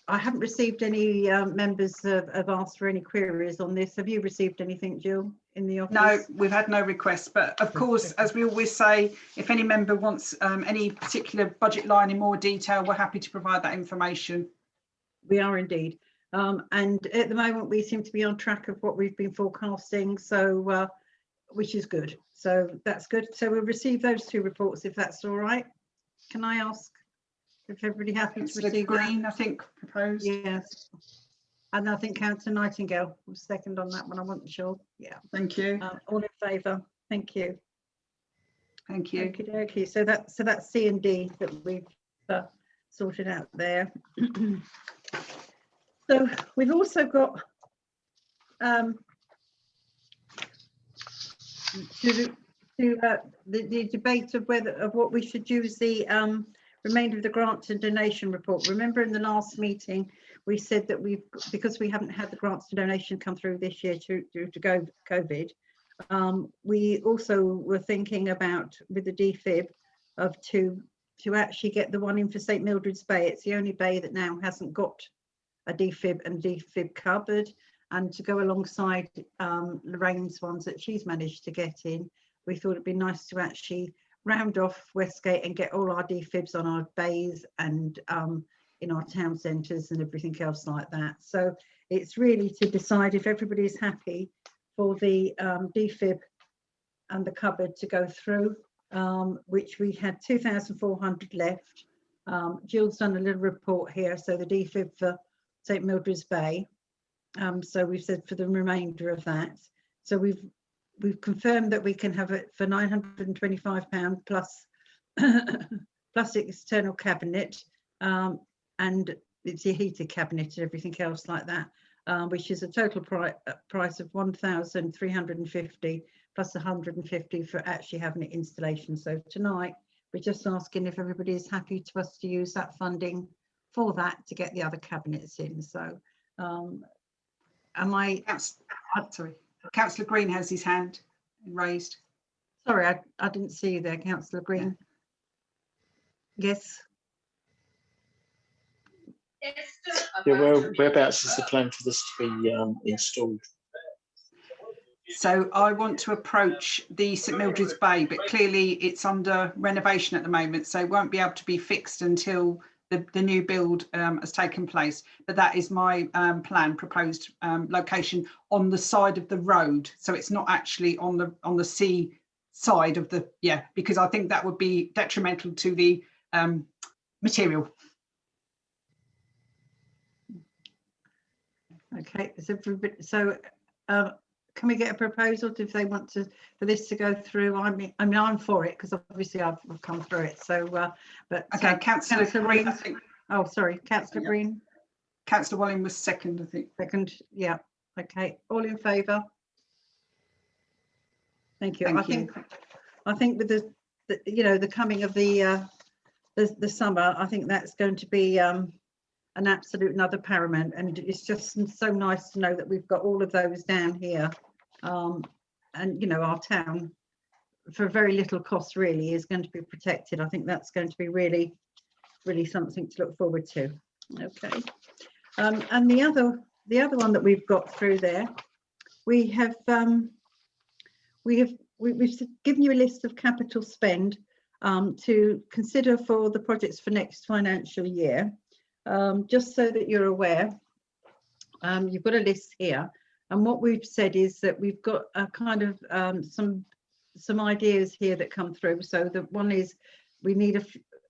I haven't received any members have asked for any queries on this. Have you received anything, Jill, in the office? No, we've had no requests, but of course, as we always say, if any member wants any particular budget line in more detail, we're happy to provide that information. We are indeed. And at the moment, we seem to be on track of what we've been forecasting, so which is good. So that's good. So we'll receive those two reports if that's all right. Can I ask if everybody happy to receive Green, that? I think, proposed. Yes. And I think Councillor Nightingale was second on that one. I wasn't sure. Yeah. Thank you. All in favour? Thank you. Thank you. Okay. So that's C and D that we've sorted out there. So we've also got the debate of what we should use the remainder of the grants and donation report. Remember in the last meeting we said that because we haven't had the grants and donation come through this year due to COVID, we also were thinking about with the DFIB of to actually get the one in for St Mildred's Bay. It's the only bay that now hasn't got a DFIB and DFIB cupboard, and to go alongside Lorraine's ones that she's managed to get in, we thought it'd be nice to actually round off Westgate and get all our defibs on our bays and in our town centres and everything else like that. So it's really to decide if everybody's happy for the defib and the cupboard to go through, which we had 2,400 left. Jill's done a little report here, so the defib for St Mildred's Bay. So we've said for the remainder of that. So we've confirmed that we can have it for £925 plus plus the external cabinet, and it's your heated cabinet and everything else like that, which is a total price of 1,350 plus 150 for actually having it installation. So tonight we're just asking if everybody is happy to us to use that funding for that to get the other cabinets in. So am I sorry, Councillor Green has his hand raised. Sorry, I didn't see you there, Councillor Green. Yes. Yeah, whereabouts is the plan for this to be installed? So I want to approach the St Mildred's Bay, but clearly it's under renovation at the moment, so it won't be able to be fixed until the new build has taken place. But that is my proposed location on the side of the road, so it's not actually on the sea side of the, because I think that would be detrimental to the material. Okay, so can we get a proposal if they want to for this to go through? I mean I'm for it because obviously I've come through it. So, but okay, Councillor Green. Oh, sorry, Councillor Green. Councillor Walling was second, I think. Second, yeah. Okay, all in favour? Thank you. I think with the coming of the summer, I think that's going to be an absolute another paramount, and it's just so nice to know that we've got all of those down here, and our town for very little cost really is going to be protected. I think that's going to be really something to look forward to. Okay, and the other one that we've got through there, we've given you a list of capital spend to consider for the projects for next financial year. Just so that you're aware, you've got a list here, and what we've said is that we've got a kind of some ideas here that come through. So the one is we need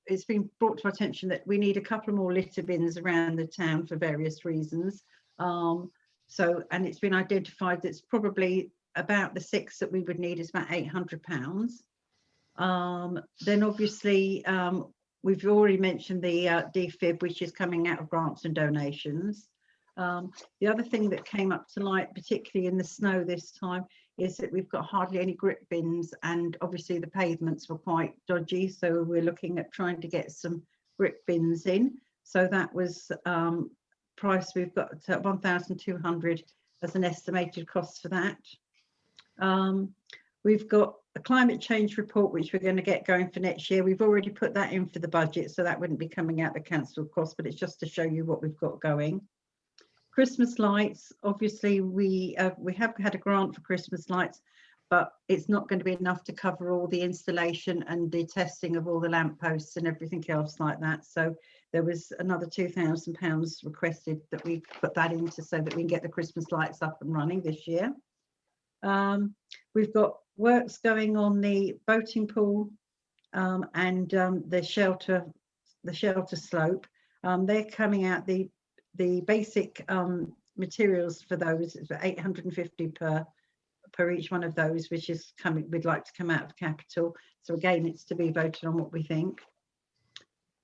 it's been brought to our attention that we need a couple more litter bins around the town for various reasons. And it's been identified that's probably about the 6 that we would need is about £800. Then obviously we've already mentioned the defib, which is coming out of grants and donations. The other thing that came up to light, particularly in the snow this time, is that we've got hardly any grip bins, and obviously the pavements were quite dodgy. So we're looking at trying to get some grip bins in. So that was price. We've got 1,200 as an estimated cost for that. We've got a climate change report, which we're going to get going for next year. We've already put that in for the budget, so that wouldn't be coming out the council cost, but it's just to show you what we've got going. Christmas lights, obviously we have had a grant for Christmas lights, but it's not going to be enough to cover all the installation and the testing of all the lampposts and everything else like that. So there was another £2,000 requested that we put that into so that we can get the Christmas lights up and running this year. We've got works going on the boating pool and the shelter slope. They're coming out, the basic materials for those is £850 per each one of those, which is coming, we'd like to come out of capital. So again, it's to be voted on what we think.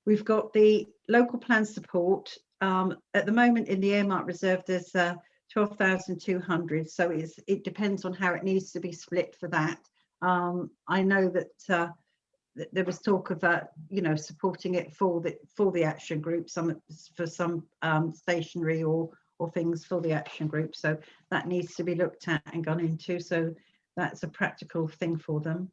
We've got the local plan support. At the moment in the earmark reserve, there's 12,200. So it depends on how it needs to be split for that. I know that there was talk of supporting it for the action group, for some stationery or things for the action group. So that needs to be looked at and gone into. So that's a practical thing for them.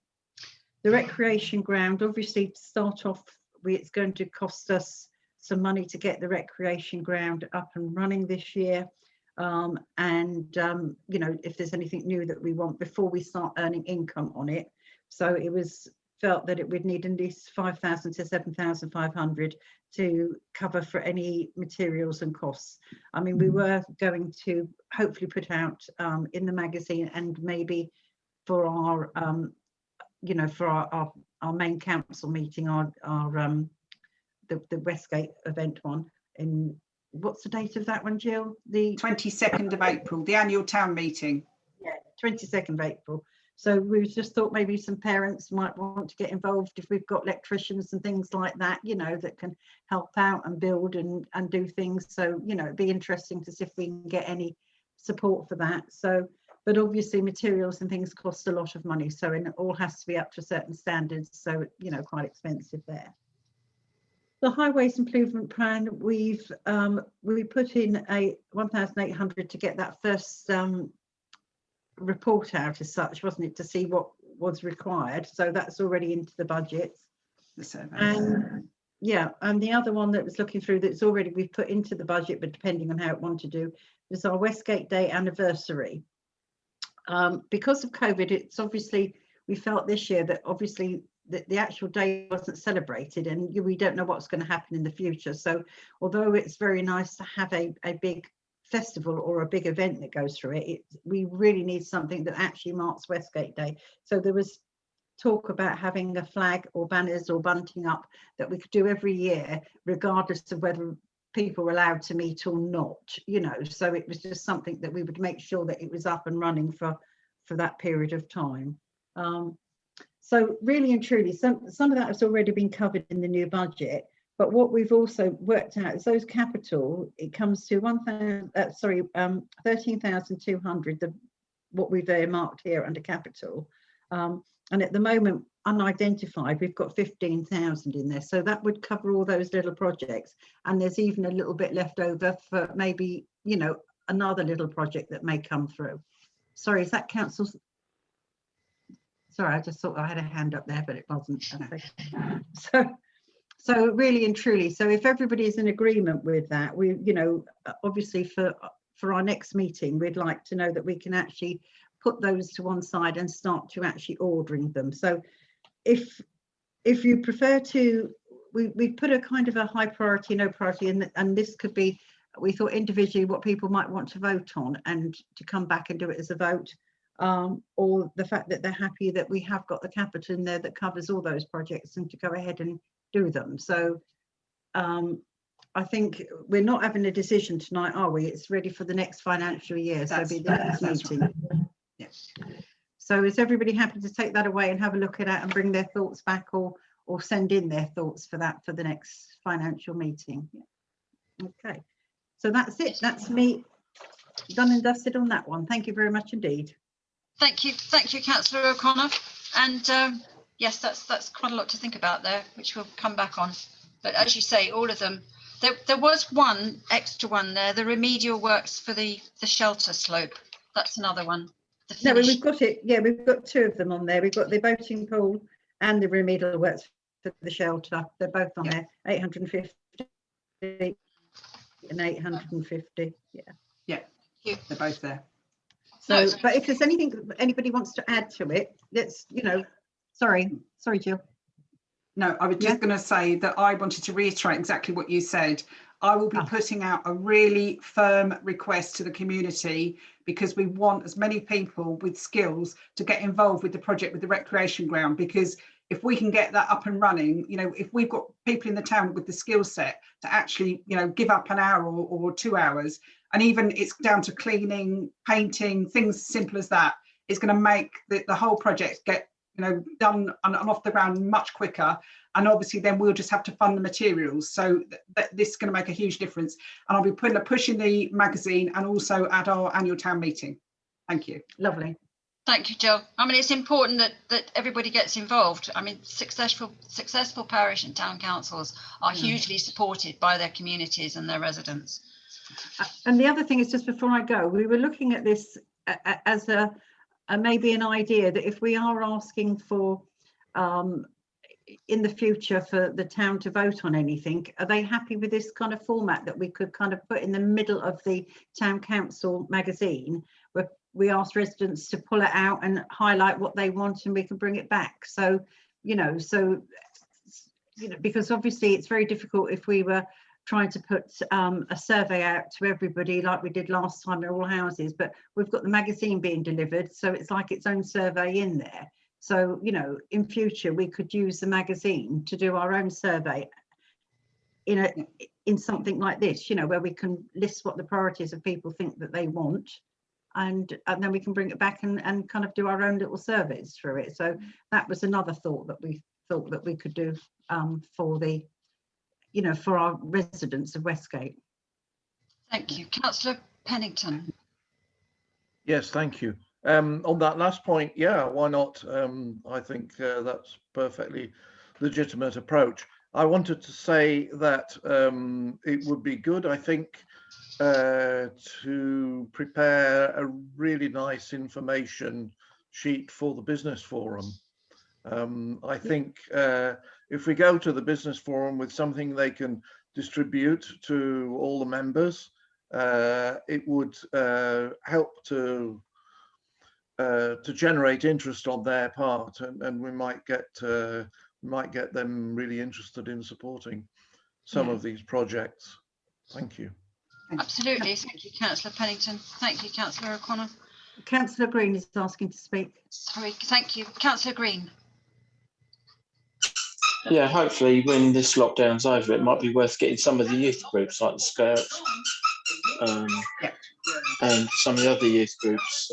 The recreation ground, obviously, to start off, it's going to cost us some money to get the recreation ground up and running this year. If there's anything new that we want before we start earning income on it. So it was felt that it would need at least 5,000 to 7,500 to cover for any materials and costs. I mean, we were going to hopefully put out in the magazine, and maybe for our you know, for our main council meeting, the Westgate event one, in what's the date of that one, Jill? The 22nd of April, the annual town meeting. Yeah, 22nd of April. So we just thought maybe some parents might want to get involved if we've got electricians and things like that, you know, that can help out and build and do things. So, you know, it'd be interesting to see if we can get any support for that. So, but obviously materials and things cost a lot of money. So it all has to be up to certain standards. So, you know, quite expensive there. The highways improvement plan, we put in a 1,800 to get that first report out as such, wasn't it, to see what was required. So that's already into the budget. The survey. And yeah, and the other one that was looking through that's already we've put into the budget, but depending on how it wanted to do, is our Westgate Day anniversary. Because of COVID, it's obviously, we felt this year that obviously the actual day wasn't celebrated, and we don't know what's going to happen in the future. So although it's very nice to have a big festival or a big event that goes through it, we really need something that actually marks Westgate Day. So there was talk about having a flag or banners or bunting up that we could do every year, regardless of whether people were allowed to meet or not, you know. So it was just something that we would make sure that it was up and running for that period of time. So really and truly, some of that has already been covered in the new budget. But what we've also worked out is those capital, it comes to 13,200, what we've marked here under capital. And at the moment, unidentified, we've got 15,000 in there. So that would cover all those little projects. And there's even a little bit left over for maybe, you know, another little project that may come through. Sorry, is that council? Sorry, I just thought I had a hand up there, but it wasn't. So really and truly, so if everybody is in agreement with that, we, you know, obviously for our next meeting, we'd like to know that we can actually put those to one side and start to actually ordering them. So if you prefer to, we put a kind of a high priority, no priority, and this could be, we thought individually what people might want to vote on and to come back and do it as a vote, or the fact that they're happy that we have got the capital in there that covers all those projects and to go ahead and do them. So I think we're not having a decision tonight, are we? It's ready for the next financial year. So it'll be the next meeting. Right. Yes. So is everybody happy to take that away and have a look at it and bring their thoughts back, or send in their thoughts for that for the next financial meeting? Yeah. Okay. So that's it. That's me done and dusted on that one. Thank you very much indeed. Thank you, Councillor O'Connor. And yes, that's quite a lot to think about there, which we'll come back on. But as you say, all of them. There was one extra one there, the remedial works for the shelter slope. That's another one. No, we've got it. Yeah, we've got two of them on there. We've got the boating pool and the remedial works for the shelter. They're both on there. 850 and 850. Yeah. Yeah. They're both there. So, no, but if there's anything anybody wants to add to it, let's, you know, sorry, Jill. No, I was just going to say that I wanted to reiterate exactly what you said. I will be putting out a really firm request to the community, because we want as many people with skills to get involved with the project with the recreation ground, because if we can get that up and running, you know, if we've got people in the town with the skill set to actually, you know, give up an hour or 2 hours, and even it's down to cleaning, painting, things simple as that, it's going to make the whole project get, you know, done and off the ground much quicker. And obviously then we'll just have to fund the materials. So this is going to make a huge difference. And I'll be putting a push in the magazine and also at our annual town meeting. Thank you. Lovely. Thank you, Jill. I mean, it's important that everybody gets involved. I mean, successful parish and town councils are hugely supported by their communities and their residents. And the other thing is, just before I go, we were looking at this as maybe an idea that if we are asking for in the future for the town to vote on anything, are they happy with this kind of format that we could kind of put in the middle of the town council magazine, we ask residents to pull it out and highlight what they want, and we can bring it back. So, because obviously it's very difficult if we were trying to put a survey out to everybody like we did last time in all houses, but we've got the magazine being delivered, so it's like its own survey in there. So, in future we could use the magazine to do our own survey in something like this, where we can list what the priorities of people think that they want, and then we can bring it back and kind of do our own little surveys through it. So that was another thought that we thought that we could do for the, for our residents of Westgate. Thank you. Councillor Pennington. Yes, thank you. On that last point, yeah, why not? I think that's perfectly legitimate approach. I wanted to say that it would be good, I think, to prepare a really nice information sheet for the business forum. I think if we go to the business forum with something they can distribute to all the members, it would help to generate interest on their part, and we might get them really interested in supporting some of these projects. Thank you. Absolutely. Thank you, Councillor Pennington. Thank you, Councillor O'Connor. Councillor Green is asking to speak. Sorry, thank you. Councillor Green. Yeah, hopefully when this lockdown's over, it might be worth getting some of the youth groups like the Scouts and some of the other youth groups,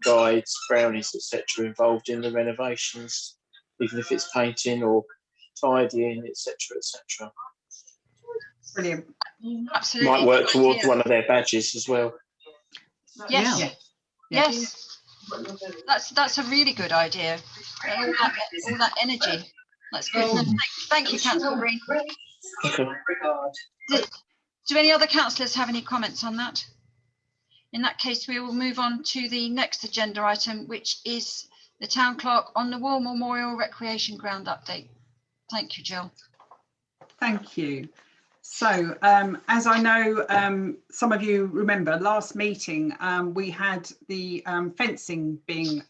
guides, brownies, etc., involved in the renovations, even if it's painting or tidying, etc., etc. Brilliant. Absolutely. Might work towards one of their badges as well. Yes. Yeah. Yes. That's a really good idea. All that energy. That's good. Thank you, Councillor Green. Okay. Do any other councillors have any comments on that? In that case, we will move on to the next agenda item, which is the Town Clerk on the War Memorial Recreation Ground update. Thank you, Jill. Thank you. So, as I know, some of you remember last meeting, we had the fencing being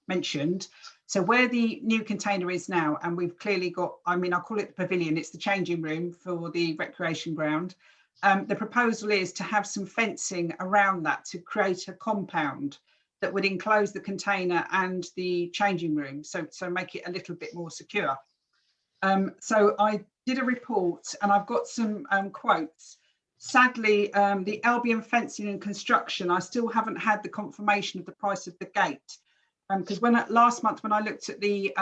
mentioned. So where the new container is now, and we've clearly got, I call it the pavilion, it's the changing room for the recreation ground. The proposal is to have some fencing around that to create a compound that would enclose the container and the changing room, so make it a little bit more secure. So I did a report and I've got some quotes. Sadly, the Albion Fencing and Construction, I still haven't had the confirmation of the price of the gate. Because last month when I looked at the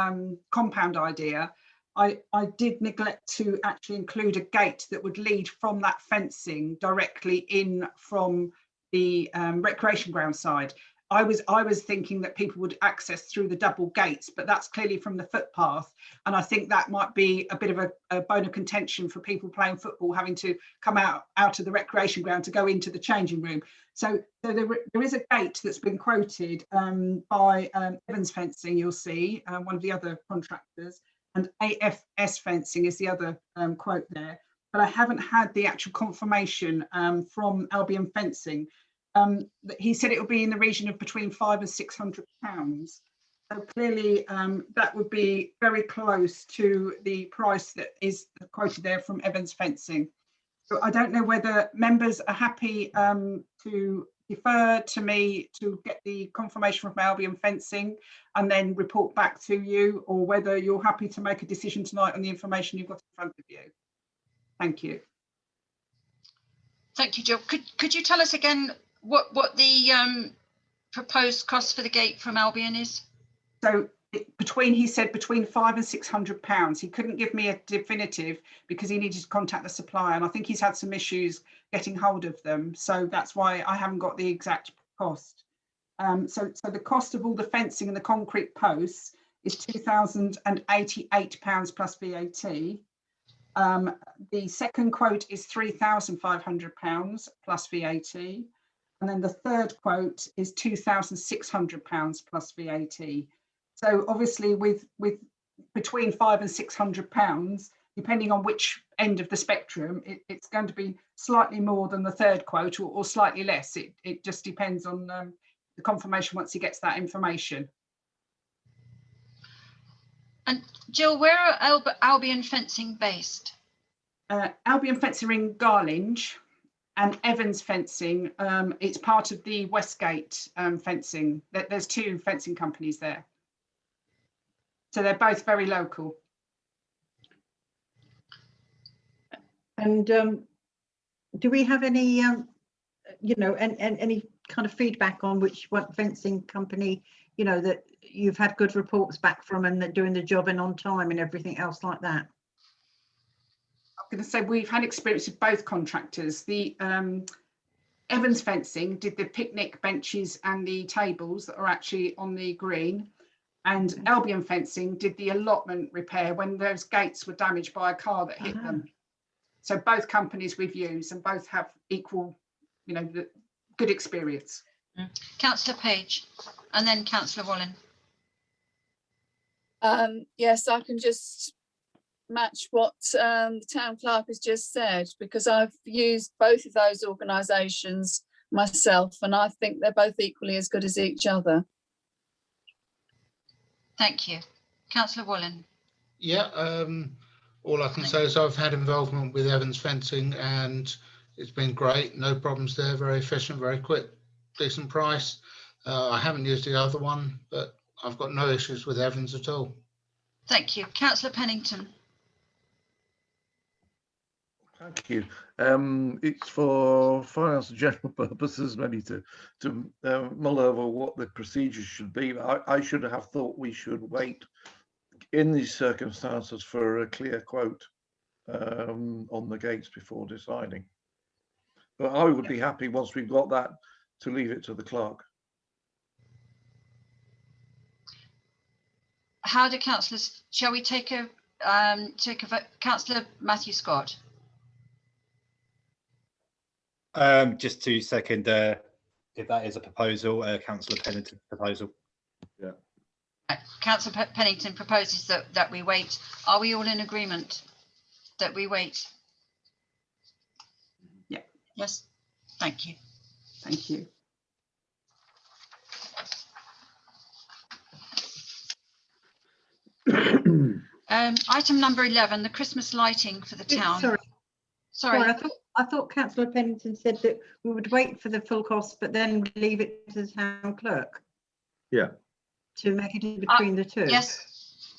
compound idea, I did neglect to actually include a gate that would lead from that fencing directly in from the recreation ground side. I was thinking that people would access through the double gates, but that's clearly from the footpath. And I think that might be a bit of a bone of contention for people playing football, having to come out of the recreation ground to go into the changing room. So there is a gate that's been quoted by Evans Fencing, you'll see, one of the other contractors, and AFS Fencing is the other quote there. But I haven't had the actual confirmation from Albion Fencing. He said it would be in the region of between £500 and £600. So clearly that would be very close to the price that is quoted there from Evans Fencing. So I don't know whether members are happy to defer to me to get the confirmation from Albion Fencing and then report back to you, or whether you're happy to make a decision tonight on the information you've got in front of you. Thank you. Thank you, Jill. Could you tell us again what the proposed cost for the gate from Albion is? So he said between £500 and £600. He couldn't give me a definitive because he needed to contact the supplier, and I think he's had some issues getting hold of them. So that's why I haven't got the exact cost. So the cost of all the fencing and the concrete posts is £2,088 plus VAT. The second quote is £3,500 plus VAT. And then the third quote is £2,600 plus VAT. So obviously with between £500 and £600, depending on which end of the spectrum, it's going to be slightly more than the third quote or slightly less. It just depends on the confirmation once he gets that information. And Jill, where are Albion Fencing based? Albion Fencing in Garlinge, and Evans Fencing, it's part of the Westgate fencing. There's two fencing companies there. So they're both very local. And do we have any, you know, and any kind of feedback on which one fencing company, you know, that you've had good reports back from and they're doing the job and on time and everything else like that? I'm going to say we've had experience with both contractors. The Evans Fencing did the picnic benches and the tables that are actually on the green, and Albion Fencing did the allotment repair when those gates were damaged by a car that hit them. So both companies we've used, and both have equal, you know, good experience. Councillor Page, and then Councillor Wallen. Yes, I can just match what the town clerk has just said, because I've used both of those organisations myself, and I think they're both equally as good as each other. Thank you. Councillor Wallen. Yeah, all I can say is I've had involvement with Evans Fencing and it's been great. No problems there, very efficient, very quick, decent price. I haven't used the other one, but I've got no issues with Evans at all. Thank you. Councillor Pennington. Thank you. It's for finance and general purposes, maybe to mull over what the procedures should be. I should have thought we should wait in these circumstances for a clear quote on the gates before deciding. But I would be happy once we've got that to leave it to the clerk. How do councillors? Shall we take a vote? Councillor Matthew Scott. Just to second, if that is a proposal, Councillor Pennington's proposal. Yeah. Councillor Pennington proposes that we wait. Are we all in agreement that we wait? Yeah. Yes. Thank you. Thank you. Item number 11, the Christmas lighting for the town. Sorry. I thought Councillor Pennington said that we would wait for the full cost, but then leave it to the town clerk. Yeah. To make it in between the two. Yes.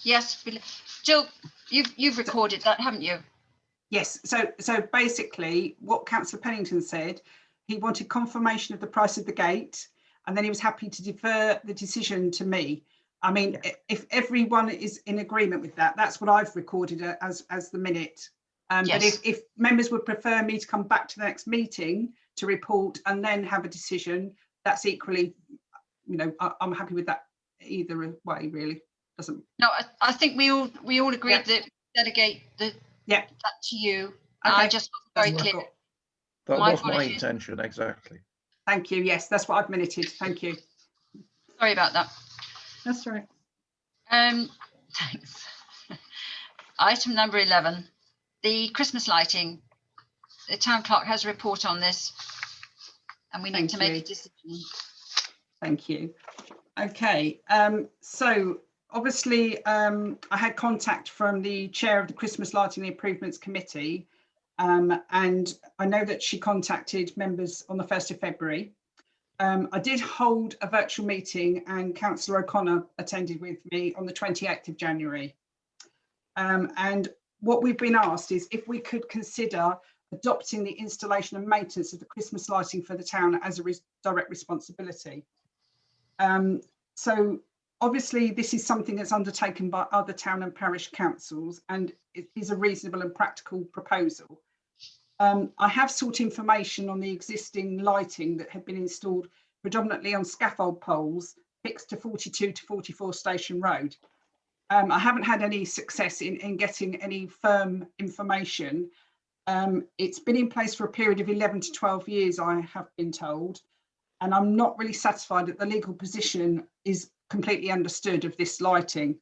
Jill, you've recorded that, haven't you? Yes. So basically, what Councillor Pennington said, he wanted confirmation of the price of the gate, and then he was happy to defer the decision to me. I mean, if everyone is in agreement with that, that's what I've recorded as the minute. But if members would prefer me to come back to the next meeting to report and then have a decision, that's equally, you know, I'm happy with that either way, really. Doesn't. No, I think we all agreed that delegate that to you. Okay. I just wasn't very clear. That was my intention, exactly. Thank you. Yes, that's what I've minuted. Thank you. Sorry about that. That's right. Thanks. Item number 11, the Christmas lighting. The town clerk has a report on this, and we need to make a decision. Thank you. Okay. So obviously, I had contact from the chair of the Christmas Lighting Improvements Committee, and I know that she contacted members on the 1st of February. I did hold a virtual meeting and Councillor O'Connor attended with me on the 28th of January. And what we've been asked is if we could consider adopting the installation and maintenance of the Christmas lighting for the town as a direct responsibility. So obviously this is something that's undertaken by other town and parish councils, and it is a reasonable and practical proposal. I have sought information on the existing lighting that had been installed predominantly on scaffold poles fixed to 42 to 44 Station Road. I haven't had any success in getting any firm information. It's been in place for a period of 11 to 12 years, I have been told, and I'm not really satisfied that the legal position is completely understood of this lighting.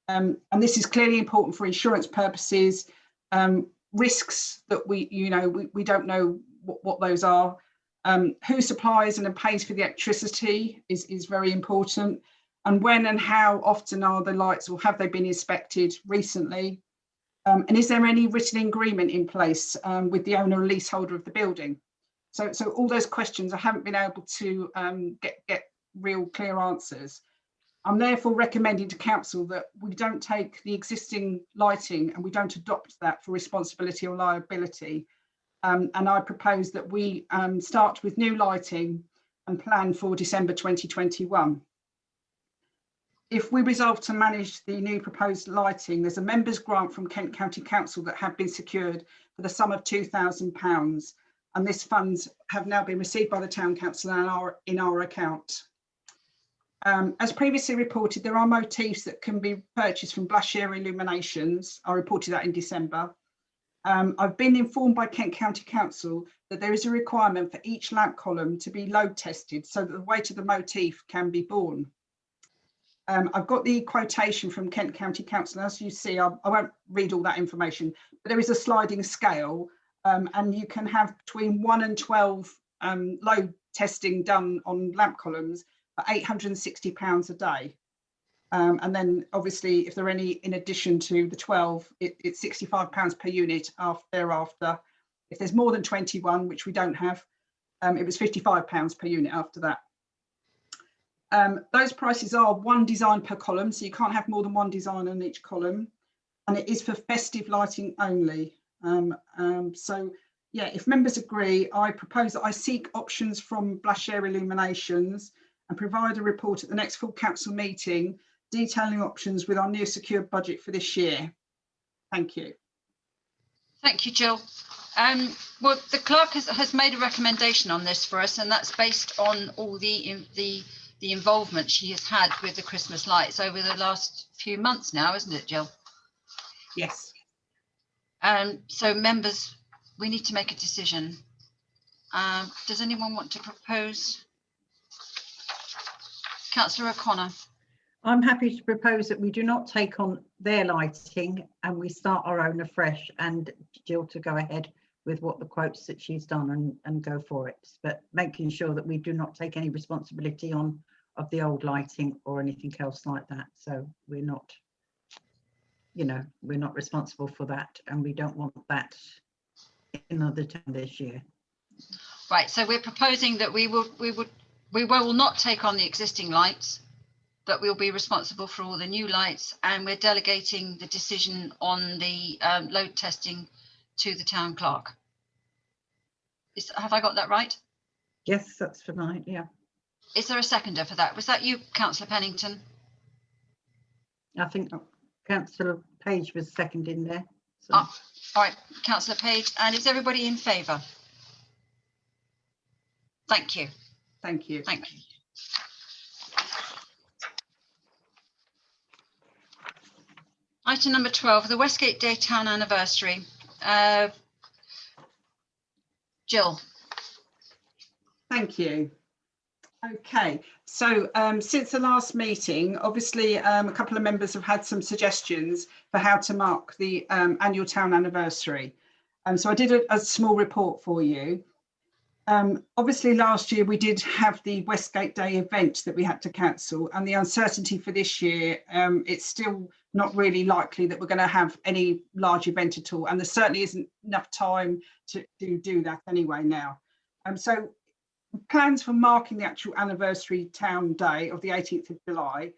And this is clearly important for insurance purposes. Risks that we don't know what those are. Who supplies and pays for the electricity is very important. And when and how often are the lights, or have they been inspected recently? And is there any written agreement in place with the owner or leaseholder of the building? So all those questions I haven't been able to get real clear answers. I'm therefore recommending to council that we don't take the existing lighting and we don't adopt that for responsibility or liability. And I propose that we start with new lighting and plan for December 2021. If we resolve to manage the new proposed lighting, there's a members grant from Kent County Council that have been secured for the sum of £2,000, and this funds have now been received by the Town Council and are in our account. As previously reported, there are motifs that can be purchased from Blashare Illuminations. I reported that in December. I've been informed by Kent County Council that there is a requirement for each lamp column to be load tested so that the weight of the motif can be borne. I've got the quotation from Kent County Council. As you see, I won't read all that information, but there is a sliding scale and you can have between 1 and 12 load testing done on lamp columns for £860 a day. And then obviously if there are any in addition to the 12, it's £65 per unit thereafter. If there's more than 21, which we don't have, it was £55 per unit after that. Those prices are one design per column, so you can't have more than one design on each column, and it is for festive lighting only. So yeah, if members agree, I propose that I seek options from Blashare Illuminations and provide a report at the next full council meeting detailing options with our new secured budget for this year. Thank you. Thank you, Jill. Well, the clerk has made a recommendation on this for us, and that's based on all the involvement she has had with the Christmas lights over the last few months now, isn't it, Jill? Yes. So members, we need to make a decision. Does anyone want to propose? Councillor O'Connor. I'm happy to propose that we do not take on their lighting and we start our own afresh, and Jill to go ahead with what the quotes that she's done and go for it, but making sure that we do not take any responsibility on of the old lighting or anything else like that. So we're not, you know, we're not responsible for that, and we don't want that in another town this year. Right, so we're proposing that we will not take on the existing lights, but we'll be responsible for all the new lights, and we're delegating the decision on the load testing to the town clerk. Have I got that right? Yes, that's for mine, yeah. Is there a seconder for that? Was that you, Councillor Pennington? I think Councillor Page was second in there. So. Oh, all right, Councillor Page, and is everybody in favour? Thank you. Thank you. Thank you. Item number 12, the Westgate Day Town Anniversary. Jill. Thank you. Okay, so since the last meeting, obviously a couple of members have had some suggestions for how to mark the annual town anniversary. So I did a small report for you. Obviously last year we did have the Westgate Day event that we had to cancel, and the uncertainty for this year, it's still not really likely that we're going to have any large event at all, and there certainly isn't enough time to do that anyway now. So plans for marking the actual anniversary town day of the 18th of July.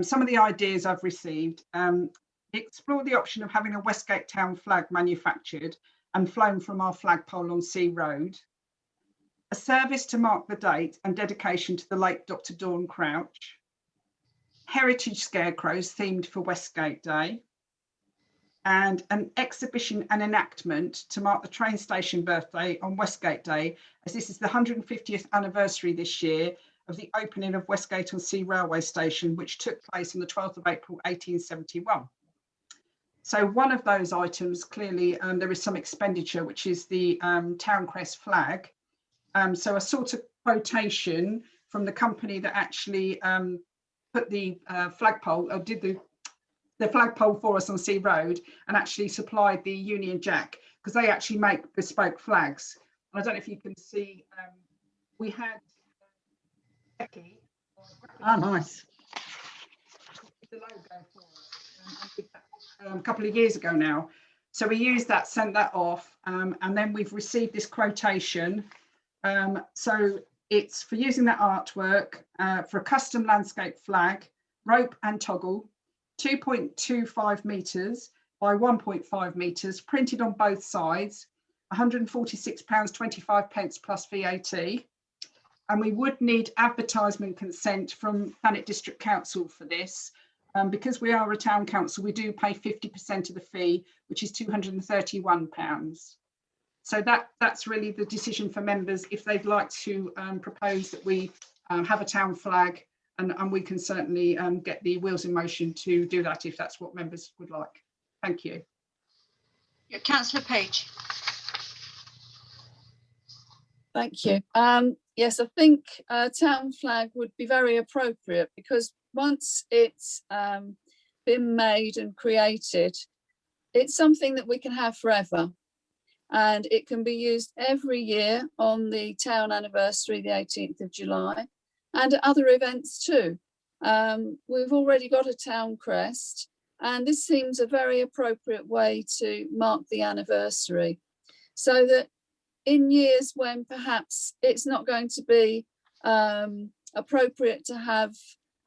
Some of the ideas I've received, explore the option of having a Westgate town flag manufactured and flown from our flagpole on Sea Road. A service to mark the date and dedication to the late Dr. Dawn Crouch. Heritage scarecrows themed for Westgate Day. And an exhibition and enactment to mark the train station birthday on Westgate Day, as this is the 150th anniversary this year of the opening of Westgate on Sea Railway Station, which took place on the 12th of April 1871. So one of those items, clearly there is some expenditure, which is the town crest flag. So a sort of quotation from the company that actually put the flagpole, or did the flagpole for us on Sea Road, and actually supplied the Union Jack, because they actually make bespoke flags. And I don't know if you can see we had Becky. Oh, nice. The logo for us a couple of years ago now. So we used that, sent that off, and then we've received this quotation. So it's for using that artwork for a custom landscape flag, rope and toggle, 2.25 metres by 1.5 metres, printed on both sides, £146.25 plus VAT. And we would need advertisement consent from Thanet District Council for this. Because we are a town council, we do pay 50% of the fee, which is £231. So that's really the decision for members if they'd like to propose that we have a town flag, and we can certainly get the wheels in motion to do that if that's what members would like. Thank you. Yeah, Councillor Page. Thank you. Yes, I think a town flag would be very appropriate, because once it's been made and created, it's something that we can have forever. And it can be used every year on the town anniversary, the 18th of July, and at other events too. We've already got a town crest, and this seems a very appropriate way to mark the anniversary, so that in years when perhaps it's not going to be appropriate to have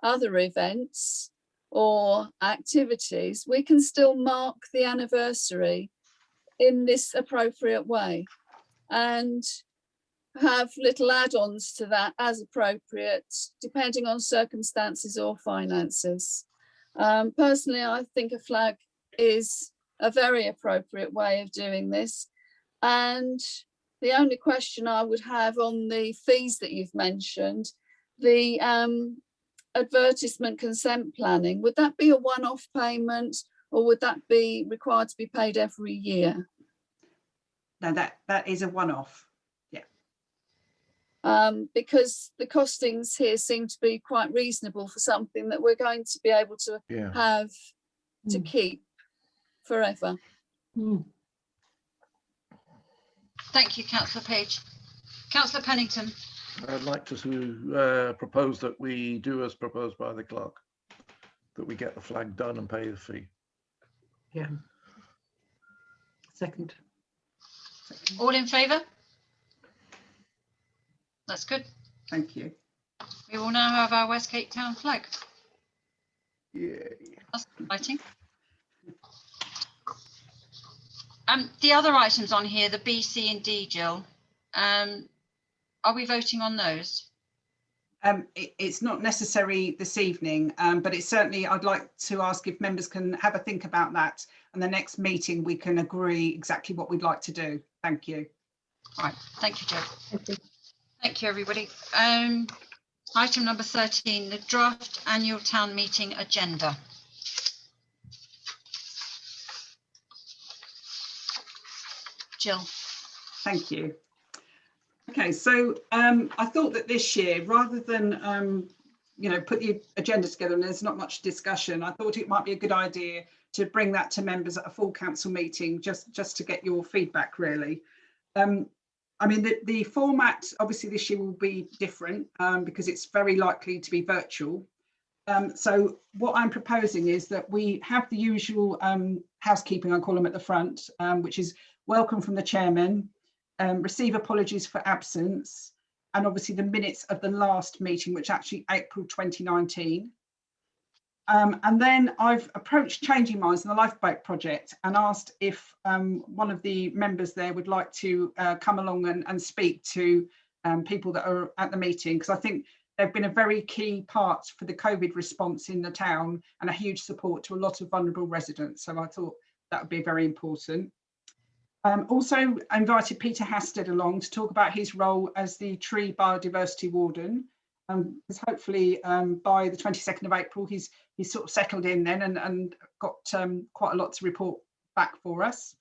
other events or activities, we can still mark the anniversary in this appropriate way and have little add-ons to that as appropriate, depending on circumstances or finances. Personally, I think a flag is a very appropriate way of doing this. And the only question I would have on the fees that you've mentioned, the advertisement consent planning, would that be a one-off payment, or would that be required to be paid every year? No, that is a one-off. Yeah. Because the costings here seem to be quite reasonable for something that we're going to be able to have to keep forever. Thank you, Councillor Page. Councillor Pennington. I'd like to propose that we do as proposed by the clerk, that we get the flag done and pay the fee. Yeah. Second. All in favour? That's good. Thank you. We will now have our Westgate Town flag. Yay. That's exciting. The other items on here, the B, C and D, Jill, are we voting on those? It's not necessary this evening, but it's certainly, I'd like to ask if members can have a think about that, and the next meeting we can agree exactly what we'd like to do. Thank you. All right, thank you, Jill. Thank you, everybody. Item number 13, the draft annual town meeting agenda. Jill. Thank you. Okay, so I thought that this year, rather than put the agenda together and there's not much discussion, I thought it might be a good idea to bring that to members at a full council meeting, just to get your feedback, really. I mean, the format obviously this year will be different because it's very likely to be virtual. So what I'm proposing is that we have the usual housekeeping, I call them, at the front, which is welcome from the chairman, receive apologies for absence, and obviously the minutes of the last meeting, which actually April 2019. And then I've approached Changing Minds and the Lifeboat Project and asked if one of the members there would like to come along and speak to people that are at the meeting, because I think they've been a very key part for the COVID response in the town and a huge support to a lot of vulnerable residents. So I thought that would be very important. Also invited Peter Hasted along to talk about his role as the Tree Biodiversity Warden. Because hopefully by the 22nd of April, he's sort of settled in then and got quite a lot to report back for us.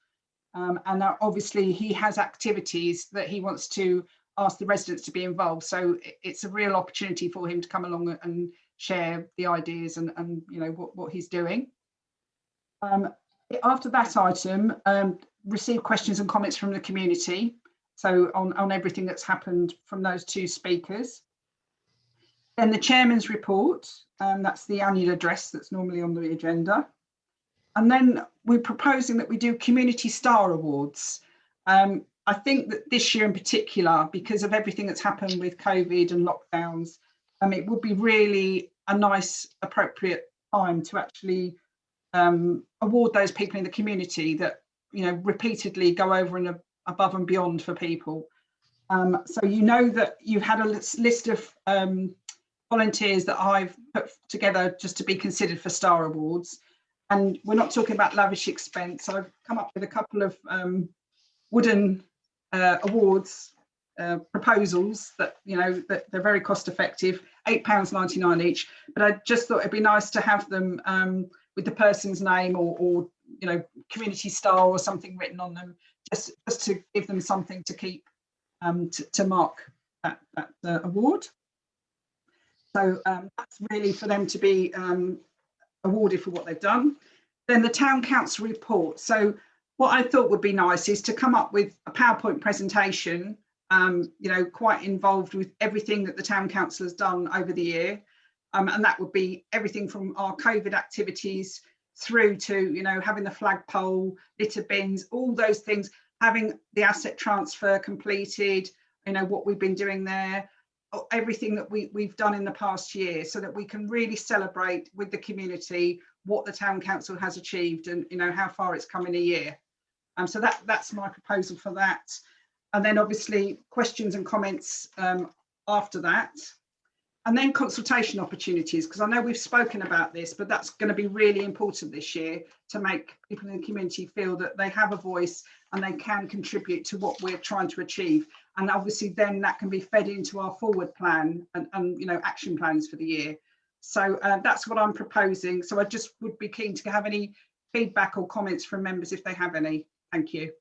And obviously he has activities that he wants to ask the residents to be involved. So it's a real opportunity for him to come along and share the ideas and what he's doing. After that item, receive questions and comments from the community. So on everything that's happened from those two speakers. Then the chairman's report, that's the annual address that's normally on the agenda. And then we're proposing that we do Community Star Awards. I think that this year in particular, because of everything that's happened with COVID and lockdowns, it would be really a nice, appropriate time to actually award those people in the community that, you know, repeatedly go over and above and beyond for people. So you know that you've had a list of volunteers that I've put together just to be considered for Star Awards. And we're not talking about lavish expense. I've come up with a couple of wooden awards proposals that, you know, that they're very cost effective, £8.99 each. But I just thought it'd be nice to have them with the person's name or you know, community star or something written on them, just to give them something to keep to mark that award. So that's really for them to be awarded for what they've done. Then the town council report. So what I thought would be nice is to come up with a PowerPoint presentation, you know, quite involved with everything that the town council has done over the year. And that would be everything from our COVID activities through to, you know, having the flagpole, litter bins, all those things, having the asset transfer completed, you know, what we've been doing there, everything that we've done in the past year, so that we can really celebrate with the community what the town council has achieved and, you know, how far it's come in a year. So that's my proposal for that. And then obviously questions and comments after that. And then consultation opportunities, because I know we've spoken about this, but that's going to be really important this year to make people in the community feel that they have a voice and they can contribute to what we're trying to achieve. And obviously then that can be fed into our forward plan and you know, action plans for the year. So that's what I'm proposing. So I just would be keen to have any feedback or comments from members if they have any. Thank you.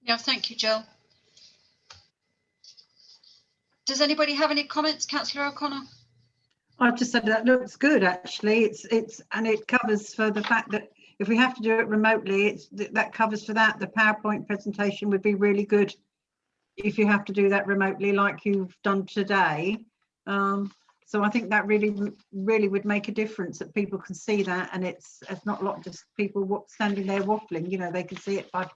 Yeah, thank you, Jill. Does anybody have any comments, Councillor O'Connor? I've just said that looks good, actually. It's and it covers for the fact that if we have to do it remotely, that covers for that. The PowerPoint presentation would be really good if you have to do that remotely, like you've done today. So I think that really would make a difference, that people can see that, and it's not a lot just people standing there waffling. You know, they can see it by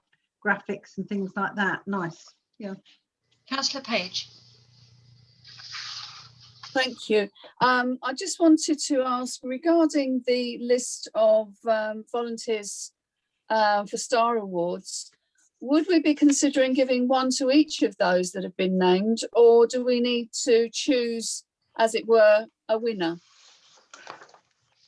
graphics and things like that. Nice, yeah. Councillor Page. Thank you. I just wanted to ask regarding the list of volunteers for Star Awards, would we be considering giving one to each of those that have been named, or do we need to choose, as it were, a winner?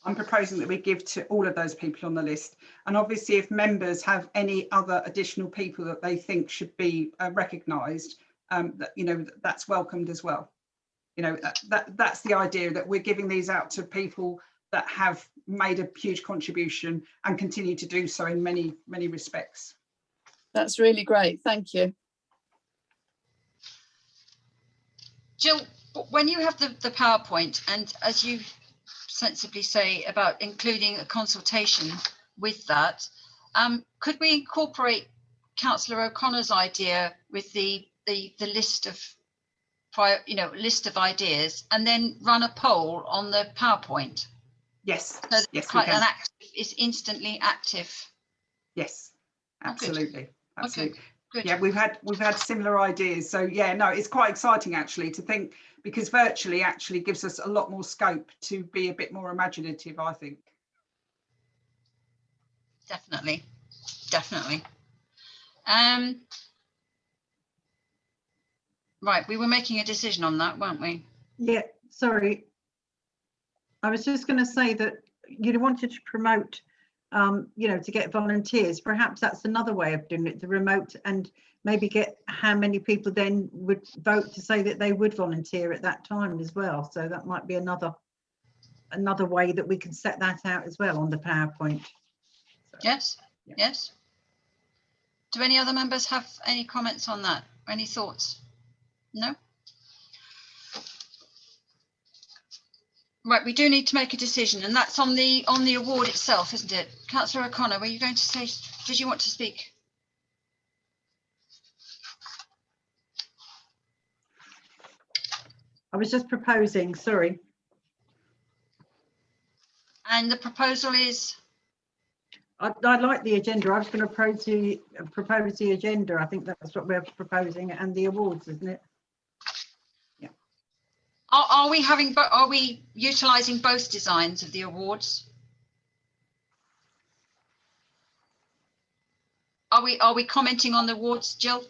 I'm proposing that we give to all of those people on the list. And obviously if members have any other additional people that they think should be recognised, that, you know, that's welcomed as well. You know, that's the idea, that we're giving these out to people that have made a huge contribution and continue to do so in many, many respects. That's really great. Thank you. Jill, when you have the PowerPoint, and as you sensibly say about including a consultation with that, could we incorporate Councillor O'Connor's idea with the list of list of ideas, and then run a poll on the PowerPoint? Yes. So yes, quite an active, it's instantly active. Yes, absolutely. Absolutely. Okay, good. Yeah, we've had similar ideas. So yeah, no, it's quite exciting actually to think, because virtually actually gives us a lot more scope to be a bit more imaginative, I think. Definitely. Right, we were making a decision on that, weren't we? Yeah, sorry. I was just going to say that you wanted to promote, you know, to get volunteers. Perhaps that's another way of doing it, the remote, and maybe get how many people then would vote to say that they would volunteer at that time as well. So that might be another way that we can set that out as well on the PowerPoint. So, yes, yeah. Yes. Do any other members have any comments on that? Any thoughts? No? Right, we do need to make a decision, and that's on the award itself, isn't it? Councillor O'Connor, were you going to say, did you want to speak? I was just proposing, sorry. And the proposal is, I like the agenda. I was going to propose the agenda. I think that's what we're proposing, and the awards, isn't it? Yeah. are we utilising both designs of the awards? Are we commenting on the awards, Jill?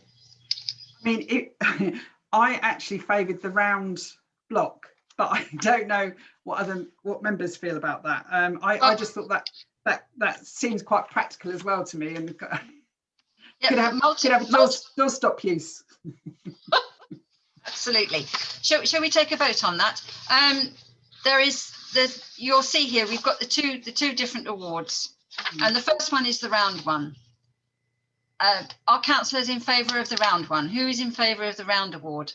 I mean, I actually favoured the round block, but I don't know what members feel about that. I just thought that seems quite practical as well to me, and Yeah, could have a doorstop use. Absolutely. Shall we take a vote on that? You'll see here we've got the two different awards, and the first one is the round one. Are councillors in favour of the round one? Who is in favour of the round award?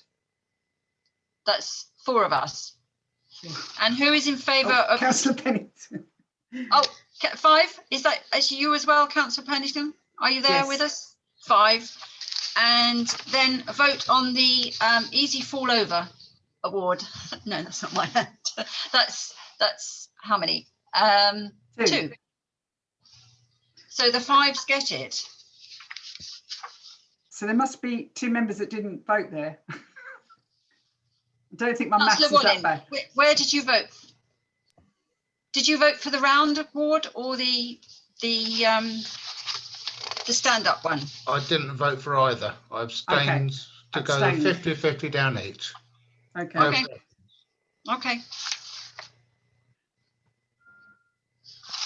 That's 4 of us. And who is in favour of Councillor Pennington? Oh, 5? Is that as you as well, Councillor Pennington? Are you there Yes. with us? 5. And then a vote on the Easy Fall Over award. No, that's not my hand. That's how many? 2. So the 5s get it. So there must be 2 members that didn't vote there. I don't think my maths is Councillor that Wallin, bad. where did you vote? Did you vote for the round award or the stand-up one? I didn't vote for either. I abstained to go 50-50 down each. Okay. Okay.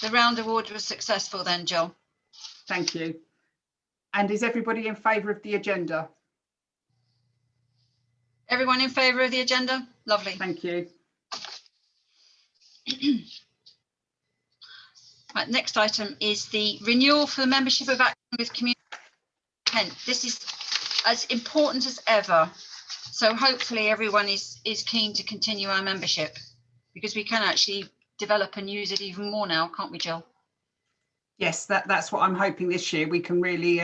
The round award was successful then, Jill. Thank you. And is everybody in favour of the agenda? Everyone in favour of the agenda? Lovely. Thank you. Right, next item is the renewal for the membership of Action with Community Kent. This is as important as ever. So hopefully everyone is keen to continue our membership, because we can actually develop and use it even more now, can't we, Jill? Yes, that's what I'm hoping this year. We can really,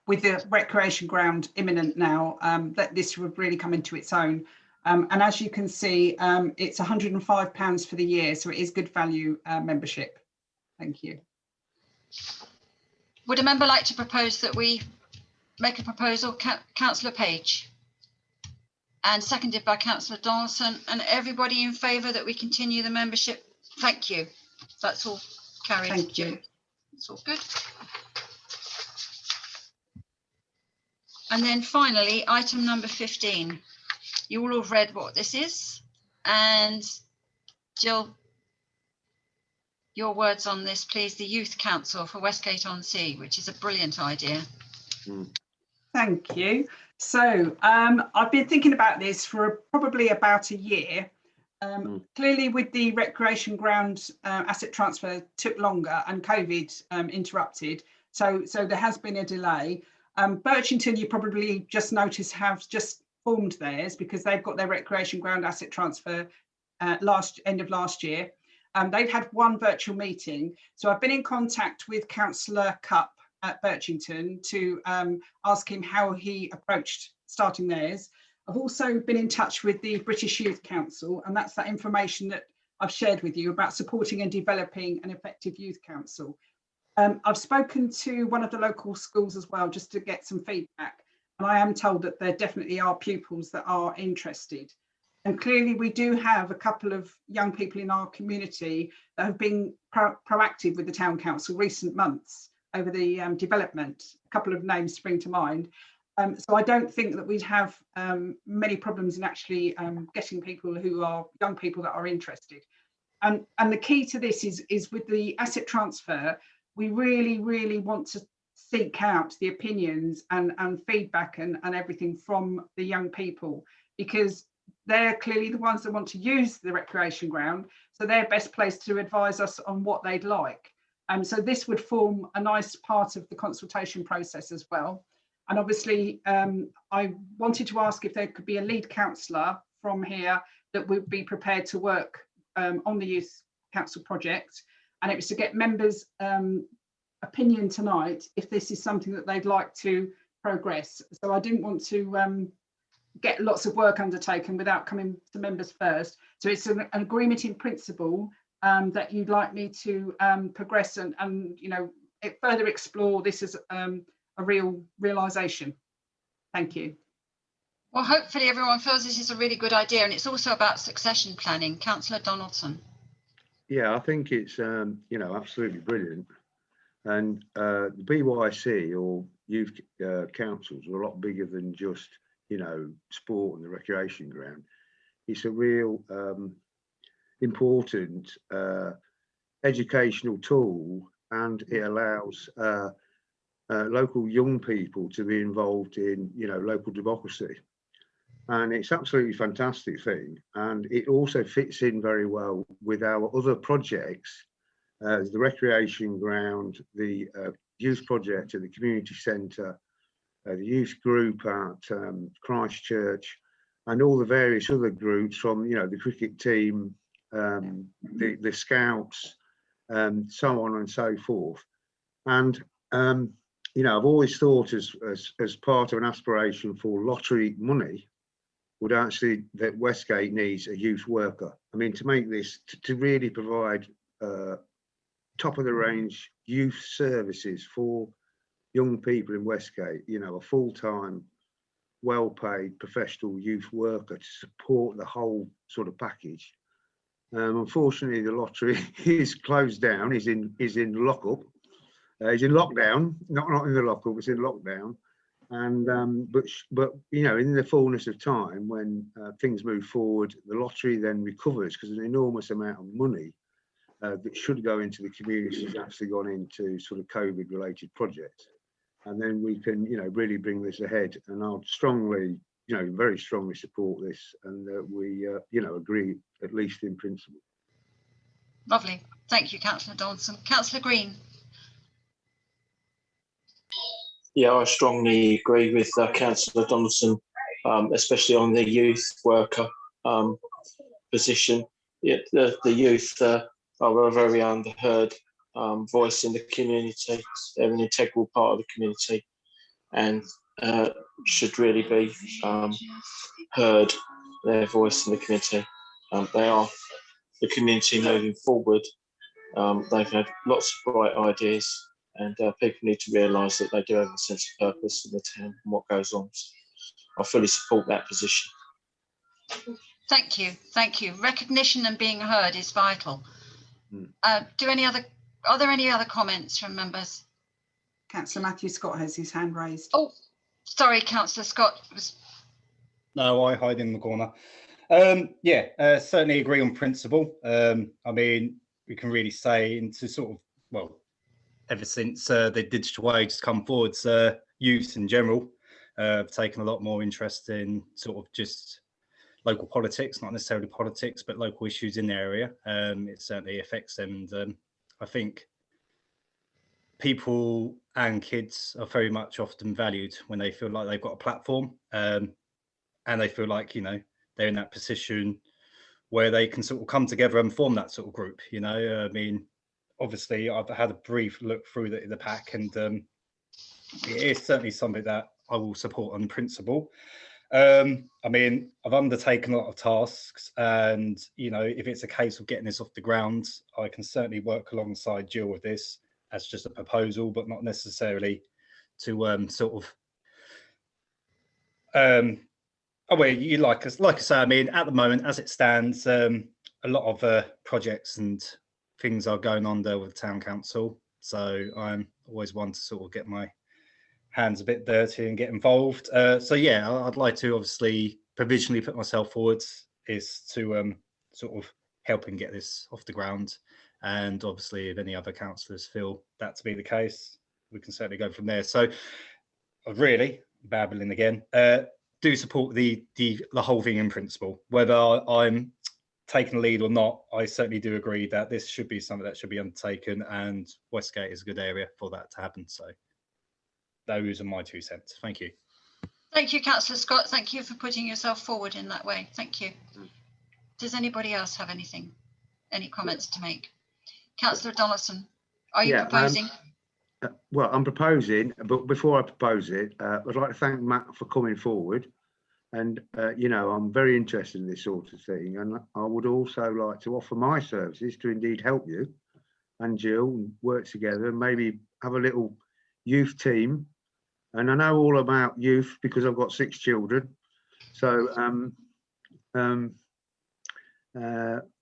with the recreation ground imminent now, that this would really come into its own. And as you can see, it's £105 for the year, so it is good value membership. Thank you. Would a member like to propose that we make a proposal? Councillor Page. And seconded by Councillor Donaldson. And everybody in favour that we continue the membership? Thank you. That's all carried. Thank you. It's all good. And then finally, item number 15. You all have read what this is. And Jill, your words on this, please. The Youth Council for Westgate-on-Sea, which is a brilliant idea. Thank you. So I've been thinking about this for probably about a year. Clearly with the recreation ground asset transfer took longer and COVID interrupted. So there has been a delay. Birchington, you probably just noticed, have just formed theirs because they've got their recreation ground asset transfer end of last year. They've had one virtual meeting. So I've been in contact with Councillor Cupp at Birchington to ask him how he approached starting theirs. I've also been in touch with the British Youth Council, and that's that information that I've shared with you about supporting and developing an effective youth council. I've spoken to one of the local schools as well, just to get some feedback. And I am told that there definitely are pupils that are interested. And clearly we do have a couple of young people in our community that have been proactive with the town council recent months over the development. A couple of names spring to mind. So I don't think that we'd have many problems in actually getting people who are young people that are interested. And the key to this is with the asset transfer, we really want to seek out the opinions and feedback and everything from the young people, because they're clearly the ones that want to use the recreation ground. So they're best placed to advise us on what they'd like. So this would form a nice part of the consultation process as well. And obviously, I wanted to ask if there could be a lead councillor from here that would be prepared to work on the Youth Council project. And it was to get members' opinion tonight if this is something that they'd like to progress. So I didn't want to get lots of work undertaken without coming to members first. So it's an agreement in principle that you'd like me to progress and you know, further explore this as a real realisation. Thank you. Well, hopefully everyone feels this is a really good idea, and it's also about succession planning. Councillor Donaldson. Yeah, I think it's you know, absolutely brilliant. And the BYC or youth councils are a lot bigger than just, you know, sport and the recreation ground. It's a real important educational tool, and it allows local young people to be involved in, you know, local democracy. And it's absolutely fantastic thing. And it also fits in very well with our other projects, the recreation ground, the youth project at the community centre, the youth group at Christchurch, and all the various other groups from, you know, the cricket team, the scouts, so on and so forth. And you know, I've always thought as part of an aspiration for lottery money would actually that Westgate needs a youth worker. I mean, to make this, to really provide top of the range youth services for young people in Westgate, you know, a full-time, well-paid professional youth worker to support the whole sort of package. Unfortunately, the lottery is closed down, is in lockup. He's in lockdown, not in the lockup, it's in lockdown. And but you know, in the fullness of time, when things move forward, the lottery then recovers, because an enormous amount of money that should go into the community has actually gone into sort of COVID related projects. And then we can, you know, really bring this ahead. And I'll strongly, you know, very strongly support this, and we you know, agree at least in principle. Lovely. Thank you, Councillor Donaldson. Councillor Green. Yeah, I strongly agree with Councillor Donaldson, especially on the youth worker position. Yeah, the youth are a very underheard voice in the community. They're an integral part of the community, and should really be heard, their voice in the community. They are the community moving forward. They've had lots of bright ideas, and people need to realise that they do have a sense of purpose in the town and what goes on. So I fully support that position. Thank you. Thank you. Recognition and being heard is vital. Are there any other comments from members? Councillor Matthew Scott has his hand raised. Oh, sorry, Councillor Scott. No, I hide in the corner. Yeah, certainly agree on principle. I mean, we can really say into sort of, well, ever since the digital age has come forward, youth in general have taken a lot more interest in sort of just local politics, not necessarily politics, but local issues in the area. It certainly affects them. And I think people and kids are very much often valued when they feel like they've got a platform, and they feel like, you know, they're in that position where they can sort of come together and form that sort of group. You know, I mean, obviously I've had a brief look through the pack, and it is certainly something that I will support on principle. I mean, I've undertaken a lot of tasks, and, you know, if it's a case of getting this off the ground, I can certainly work alongside Jill with this as just a proposal, but not necessarily to sort of oh, well, you like I say, I mean, at the moment, as it stands, a lot of projects and things are going on there with the town council. So I'm always one to sort of get my hands a bit dirty and get involved. So yeah, I'd like to obviously provisionally put myself forward is to sort of helping get this off the ground. And obviously, if any other councillors feel that to be the case, we can certainly go from there. So really, babbling again, do support the whole thing in principle. Whether I'm taking the lead or not, I certainly do agree that this should be something that should be undertaken, and Westgate is a good area for that to happen. So those are my 2 cents. Thank you. Thank you, Councillor Scott. Thank you for putting yourself forward in that way. Thank you. Does anybody else have any comments to make? Councillor Donaldson, are you proposing? Well, I'm proposing, but before I propose it, I'd like to thank Matt for coming forward. you know, I'm very interested in this sort of thing, and I would also like to offer my services to indeed help you and Jill and work together and maybe have a little youth team. And I know all about youth because I've got 6 children. So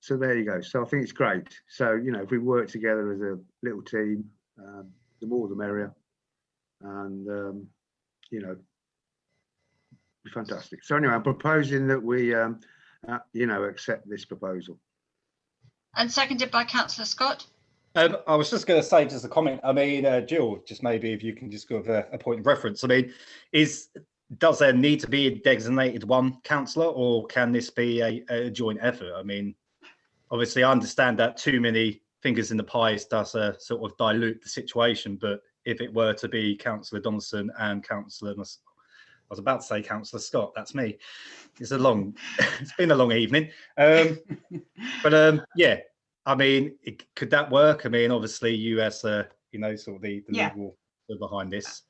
so there you go. So I think it's great. So, you know, if we work together as a little team, the more the merrier. And, you know, be fantastic. So anyway, I'm proposing that we, you know, accept this proposal. And seconded by Councillor Scott. I was just going to say, just a comment. I mean, Jill, just maybe if you can just give a point of reference. I mean, does there need to be a designated one councillor, or can this be a joint effort? I mean, obviously, I understand that too many fingers in the pies does sort of dilute the situation. But if it were to be Councillor Donaldson and Councillor, I was about to say Councillor Scott, that's me. It's it's been a long evening. But yeah. I mean, could that work? I mean, obviously, you as you know, sort of the legal behind this.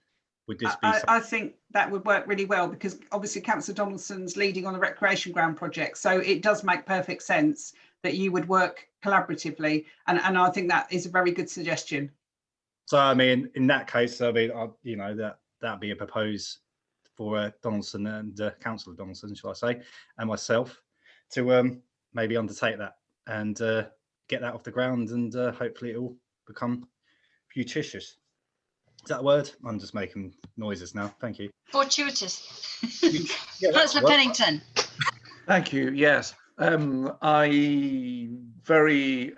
Would this be? I think that would work really well, because obviously Councillor Donaldson's leading on the recreation ground project, so it does make perfect sense that you would work collaboratively, and I think that is a very good suggestion. So, I mean, in that case, I mean, you know, that'd be a propose for Donaldson and Councillor Donaldson, shall I say, and myself to maybe undertake that and get that off the ground, and hopefully it will become futitious. Is that a word? I'm just making noises now. Thank you. Fortuitous. Yeah, Councillor Pennington. Thank you. Yes, I very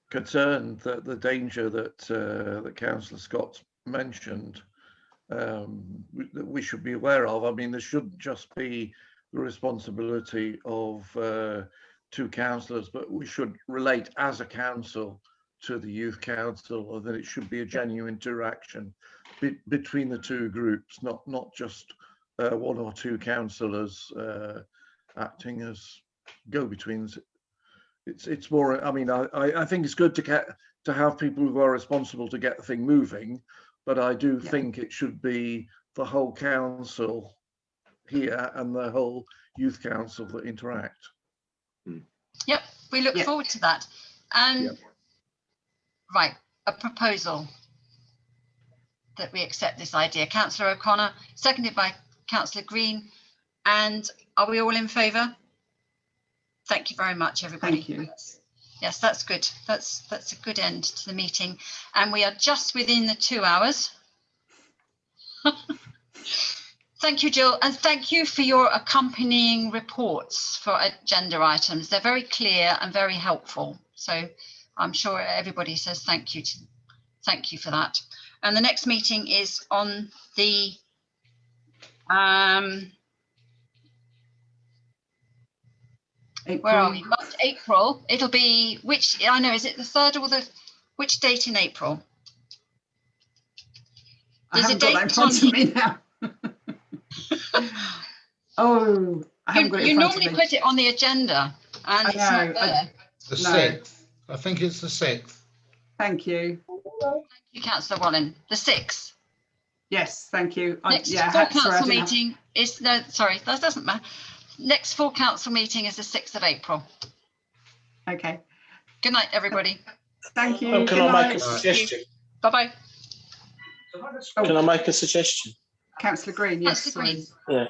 concerned that the danger that that Councillor Scott mentioned that we should be aware of. I mean, there shouldn't just be the responsibility of 2 councillors, but we should relate as a council to the youth council, and that it should be a genuine interaction between the 2 groups, not just 1 or 2 councillors acting as go-betweens. It's more, I mean, I think it's good to have people who are responsible to get the thing moving, but I do think it should be the whole council here and the whole youth council that interact. Yep, we look forward to that. And right, a proposal that we accept this idea. Councillor O'Connor, seconded by Councillor Green. And are we all in favour? Thank you very much, everybody. Thank you. Yes, that's good. That's a good end to the meeting. And we are just within the 2 hours. Thank you, Jill, and thank you for your accompanying reports for agenda items. They're very clear and very helpful. So I'm sure everybody says thank you for that. And the next meeting is on the where are we? April. It'll be which? I know. Is it the 3rd or which date in April? I haven't got that in front of me now. Oh, I haven't got it in front of me. You normally put it on the agenda, and it's not there. The 6th. I think it's the 6th. Thank you. Thank you, Councillor Wallen. The 6th. Yes, thank you. Next full council meeting is sorry, that doesn't matter. Next full council meeting is the 6th of April. Okay. Good night, everybody. Thank you. Can I make a suggestion? Bye bye. Can I make a suggestion? Councillor Green, yes. Councillor Green. Yeah.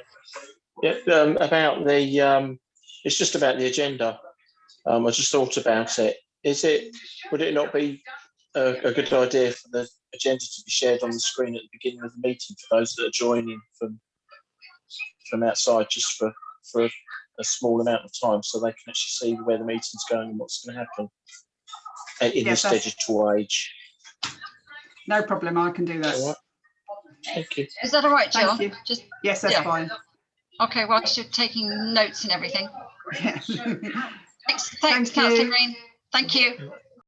About the it's just about the agenda. I just thought about it. Would it not be a good idea for the agenda to be shared on the screen at the beginning of the meeting for those that are joining from outside, just for a small amount of time, so they can actually see where the meeting's going and what's going to happen in this digital age? No problem, I can do that. All right. Thank you. Is that all right, Jill? Just yes, that's fine. Okay, well, you're taking notes and everything. Yeah. Thanks, Councillor Green. Thank you.